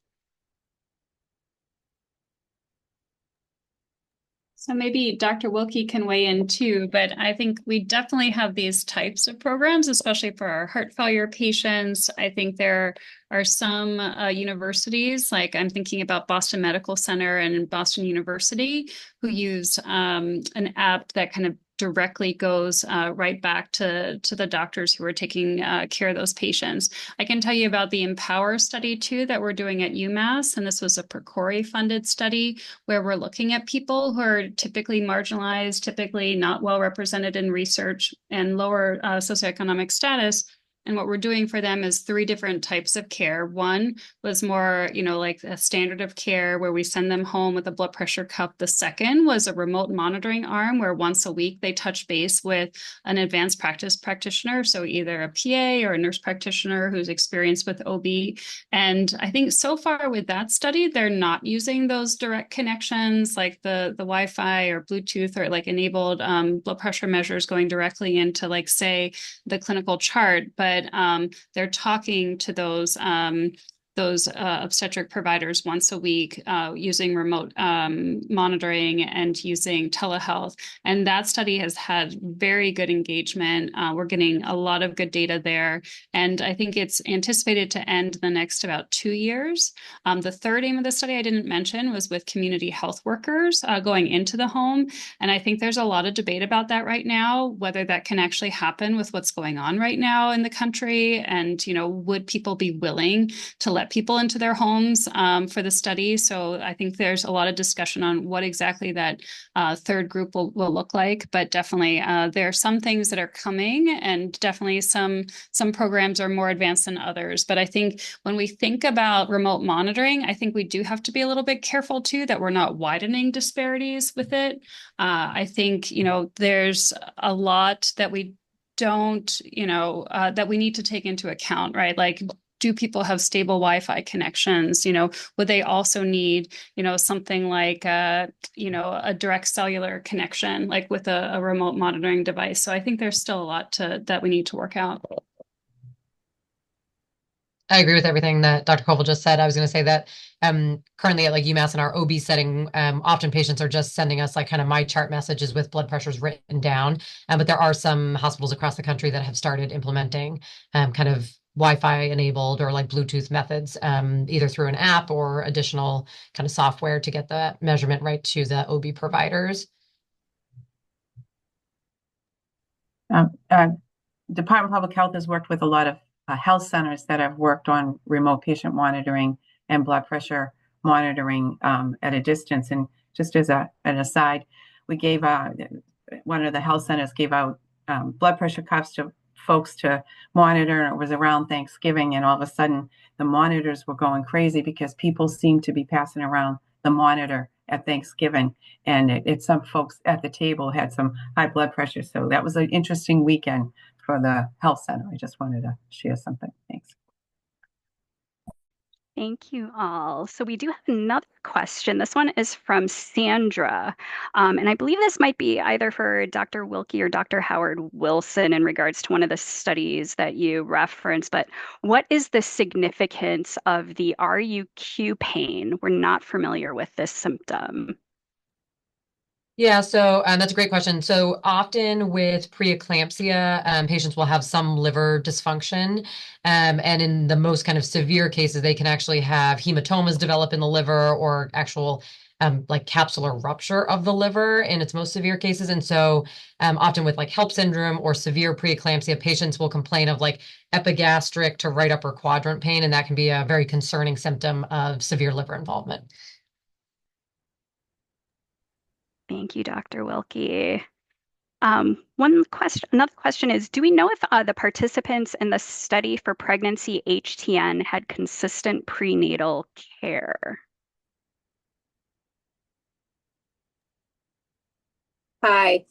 So maybe Dr. Wilkie can weigh in too, but I think we definitely have these types of programs, especially for our heart failure patients. I think there are some universities, like I'm thinking about Boston Medical Center and Boston University, who use an app that kind of directly goes right back to the doctors who are taking care of those patients. I can tell you about the Empower study too that we're doing at UMass, and this was a PERCORI funded study where we're looking at people who are typically marginalized, typically not well represented in research and lower socioeconomic status. And what we're doing for them is 3 different types of care. One was more, like a standard of care where we send them home with a blood pressure cuff. The second was a remote monitoring arm where once a week they touch base with an advanced practice practitioner. So either a PA or a nurse practitioner who's experienced with OB. And I think so far with that study, they're not using those direct connections like the Wi-Fi or Bluetooth or like enabled blood pressure measures going directly into like, say, the clinical chart. But they're talking to those obstetric providers once a week using remote monitoring and using telehealth. And that study has had very good engagement. We're getting a lot of good data there. And I think it's anticipated to end the next about 2 years. The third aim of the study I didn't mention was with community health workers going into the home. And I think there's a lot of debate about that right now, whether that can actually happen with what's going on right now in the country. And, would people be willing to let people into their homes for the study? So I think there's a lot of discussion on what exactly that third group will look like. But definitely there are some things that are coming, and definitely some programs are more advanced than others. But I think when we think about remote monitoring, I think we do have to be a little bit careful too that we're not widening disparities with it. I think, there's a lot that we don't, that we need to take into account, right? Like, do people have stable Wi-Fi connections? Would they also need, something like, a direct cellular connection, like with a remote monitoring device? So I think there's still a lot that we need to work out. I agree with everything that Dr. Koval just said. I was going to say that currently at like UMass in our OB setting, often patients are just sending us like kind of my chart messages with blood pressures written down. But there are some hospitals across the country that have started implementing kind of Wi-Fi enabled or like Bluetooth methods, either through an app or additional kind of software to get the measurement right to the OB providers. Department of Public Health has worked with a lot of health centers that have worked on remote patient monitoring and blood pressure monitoring at a distance. And just as an aside, we gave one of the health centers gave out blood pressure cuffs to folks to monitor, and it was around Thanksgiving, and all of a sudden the monitors were going crazy because people seemed to be passing around the monitor at Thanksgiving, and some folks at the table had some high blood pressure. So that was an interesting weekend for the health center. I just wanted to share something. Thanks. Thank you all. So we do have another question. This one is from Sandra. And I believe this might be either for Dr. Wilkie or Dr. Howard Wilson in regards to one of the studies that you referenced. But what is the significance of the RUQ pain? We're not familiar with this symptom. Yeah, so that's a great question. So often with preeclampsia, patients will have some liver dysfunction. And in the most kind of severe cases, they can actually have hematomas develop in the liver or actual like capsular rupture of the liver in its most severe cases. And so often with like HELP syndrome or severe preeclampsia, patients will complain of like epigastric to right upper quadrant pain, and that can be a very concerning symptom of severe liver involvement. Thank you, Dr. Wilkie. Another question is, do we know if the participants in the study for pregnancy HTN had consistent prenatal care? Hi.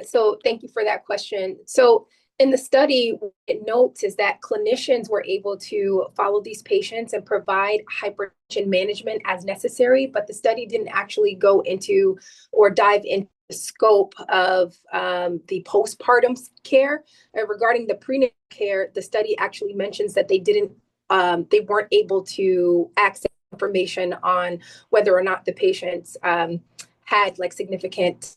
So thank you for that question. So in the study, what it notes is that clinicians were able to follow these patients and provide hypertension management as necessary, but the study didn't actually go into or dive into the scope of the postpartum care. Regarding the prenatal care, the study actually mentions that they weren't able to access information on whether or not the patients had like significant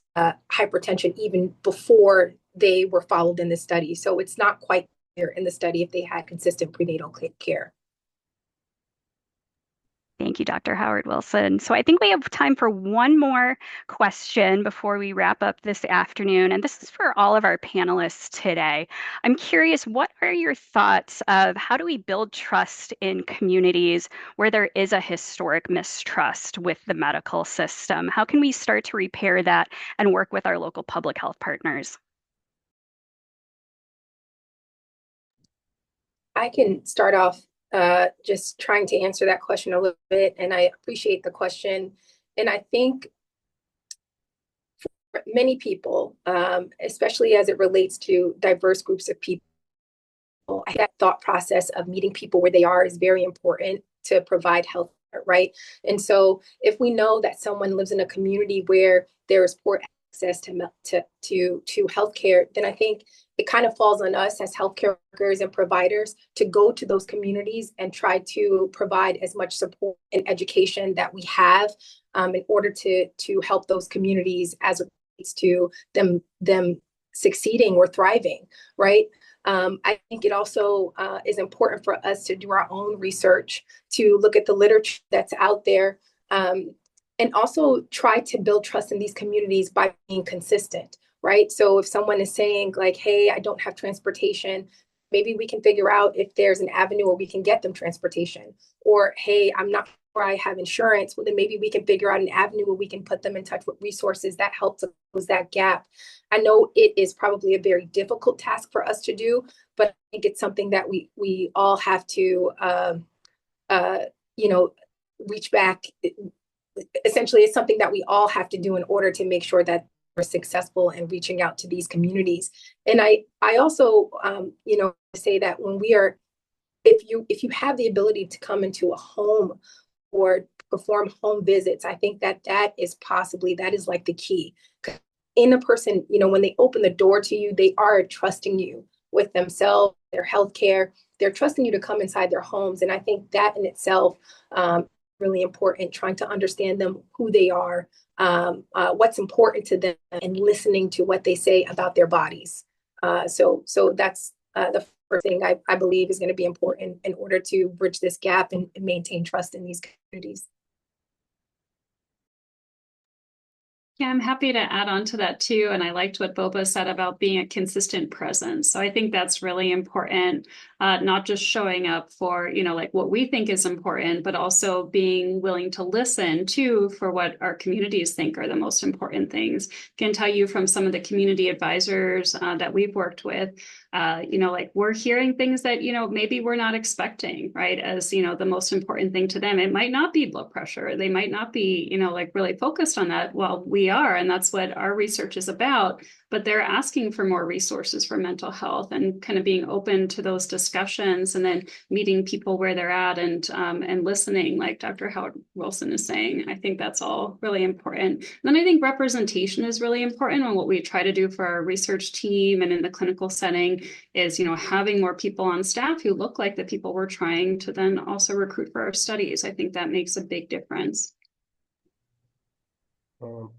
hypertension even before they were followed in the study. So it's not quite clear in the study if they had consistent prenatal care. Thank you, Dr. Howard Wilson. So I think we have time for one more question before we wrap up this afternoon. And this is for all of our panelists today. I'm curious, what are your thoughts of how do we build trust in communities where there is a historic mistrust with the medical system? How can we start to repair that and work with our local public health partners? I can start off just trying to answer that question a little bit, and I appreciate the question. And I think for many people, especially as it relates to diverse groups of people, that thought process of meeting people where they are is very important to provide health, right? And so if we know that someone lives in a community where there is poor access to healthcare, then I think it kind of falls on us as healthcare workers and providers to go to those communities and try to provide as much support and education that we have in order to help those communities as it relates to them succeeding or thriving, right? I think it also is important for us to do our own research, to look at the literature that's out there, and also try to build trust in these communities by being consistent, right? So if someone is saying like, hey, I don't have transportation, maybe we can figure out if there's an avenue where we can get them transportation. Or, hey, I'm not sure I have insurance. Well, then maybe we can figure out an avenue where we can put them in touch with resources that help to close that gap. I know it is probably a very difficult task for us to do, but I think it's something that we all have to, reach back. Essentially, it's something that we all have to do in order to make sure that we're successful in reaching out to these communities. And I also, say that when we are, if you have the ability to come into a home or perform home visits, I think that is like the key. In a person, when they open the door to you, they are trusting you with themselves, their healthcare, they're trusting you to come inside their homes. And I think that in itself, really important, trying to understand them, who they are, what's important to them, and listening to what they say about their bodies. So that's the first thing I believe is going to be important in order to bridge this gap and maintain trust in these communities. Yeah, I'm happy to add on to that too. And I liked what Boba said about being a consistent presence. So I think that's really important, not just showing up for, like what we think is important, but also being willing to listen too for what our communities think are the most important things. Can tell you from some of the community advisors that we've worked with, like we're hearing things that, maybe we're not expecting, right? As, the most important thing to them. It might not be blood pressure. They might not be, like really focused on that. Well, we are, and that's what our research is about, but they're asking for more resources for mental health and kind of being open to those discussions and then meeting people where they're at and listening, like Dr. Howard Wilson is saying. I think that's all really important. And then I think representation is really important. And what we try to do for our research team and in the clinical setting is, having more people on staff who look like the people we're trying to then also recruit for our studies. I think that makes a big difference.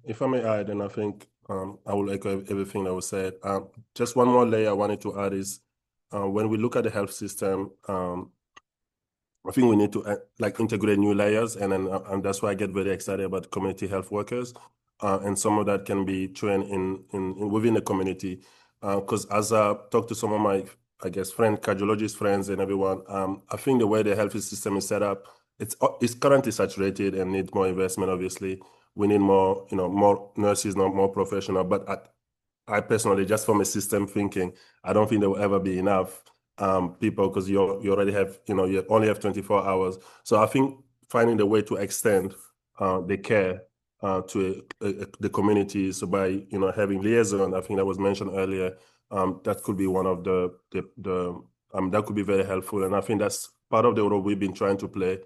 If I may add, and I think I will echo everything that was said. Just one more layer I wanted to add is when we look at the health system, I think we need to integrate new layers, and that's why I get very excited about community health workers, and some of that can be trained in within the community. Because as I talk to some of my, cardiologist friends and everyone, I think the way the health system is set up, it's currently saturated and needs more investment. Obviously, we need more, more nurses, more professional. But I personally, just from a system thinking, I don't think there will ever be enough people because you already have, you only have 24 hours. So I think finding the way to extend the care to the community. So by, having liaison, I think that was mentioned earlier, that could be one of that could be very helpful. And I think that's part of the role we've been trying to play.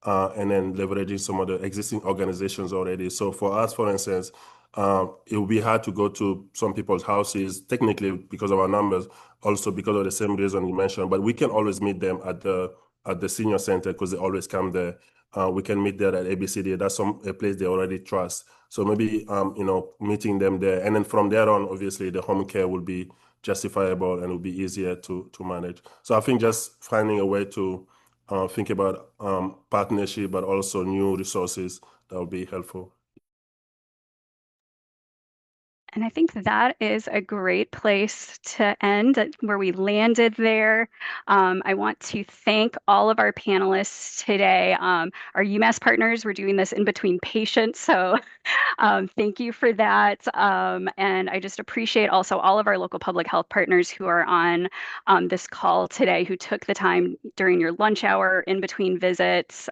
And then leveraging some of the existing organizations already. So for us, for instance, it will be hard to go to some people's houses, technically because of our numbers, also because of the same reason you mentioned, but we can always meet them at the senior center because they always come there. We can meet there at ABCD. That's a place they already trust. So maybe, meeting them there. And then from there on, obviously, the home care will be justifiable and will be easier to manage. So I think just finding a way to think about partnership, but also new resources that will be helpful. And I think that is a great place to end, where we landed there. I want to thank all of our panelists today. Our UMass partners, we're doing this in between patients, so thank you for that. And I just appreciate also all of our local public health partners who are on this call today, who took the time during your lunch hour in between visits.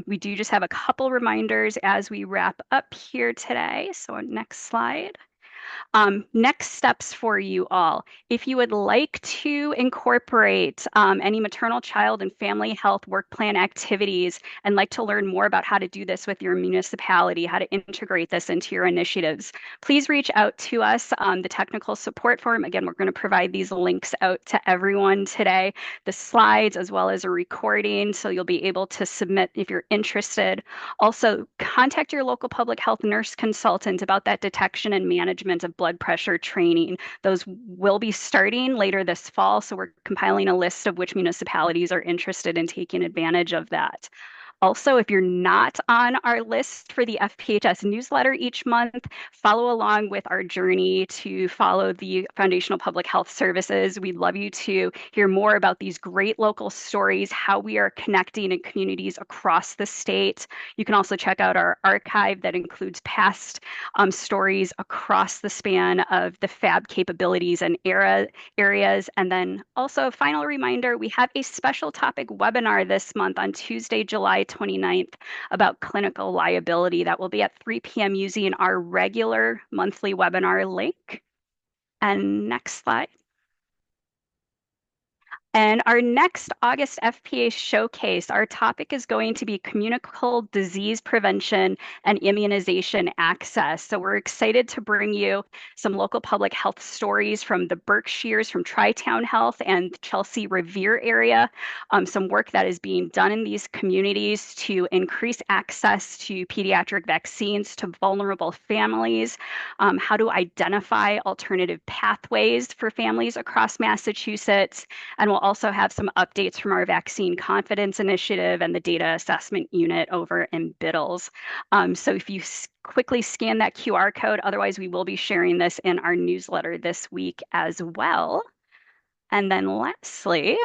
We do just have a couple reminders as we wrap up here today. So next slide. Next steps for you all. If you would like to incorporate any maternal, child, and family health work plan activities and like to learn more about how to do this with your municipality, how to integrate this into your initiatives, please reach out to us on the technical support forum. Again, we're going to provide these links out to everyone today, the slides as well as a recording, so you'll be able to submit if you're interested. Also, contact your local public health nurse consultant about that detection and management of blood pressure training. Those will be starting later this fall, so we're compiling a list of which municipalities are interested in taking advantage of that. Also, if you're not on our list for the FPHS newsletter each month, follow along with our journey to follow the Foundational Public Health Services. We'd love you to hear more about these great local stories, how we are connecting in communities across the state. You can also check out our archive that includes past stories across the span of the FAB capabilities and areas. And then also a final reminder, we have a special topic webinar this month on Tuesday, July 29th about clinical liability. That will be at 3 p.m. using our regular monthly webinar link. And next slide. And our next August FPA showcase, our topic is going to be communicable disease prevention and immunization access. So we're excited to bring you some local public health stories from the Berkshires, from Tri-Town Health and Chelsea Revere area, some work that is being done in these communities to increase access to pediatric vaccines to vulnerable families, how to identify alternative pathways for families across Massachusetts, and we'll also have some updates from our Vaccine Confidence Initiative and the Data Assessment Unit over in Biddles. So if you quickly scan that QR code, otherwise we will be sharing this in our newsletter this week as well. And then lastly, if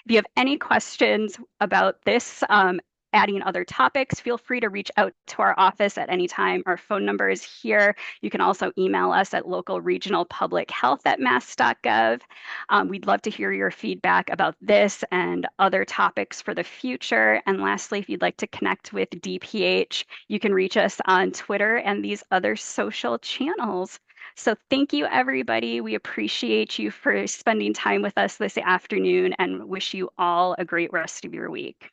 you have any questions about this, adding other topics, feel free to reach out to our office at any time. Our phone number is here. You can also email us at localregionalpublichealth@mass.gov. We'd love to hear your feedback about this and other topics for the future. And lastly, if you'd like to connect with DPH, you can reach us on Twitter and these other social channels. So thank you, everybody. We appreciate you for spending time with us this afternoon and wish you all a great rest of your week.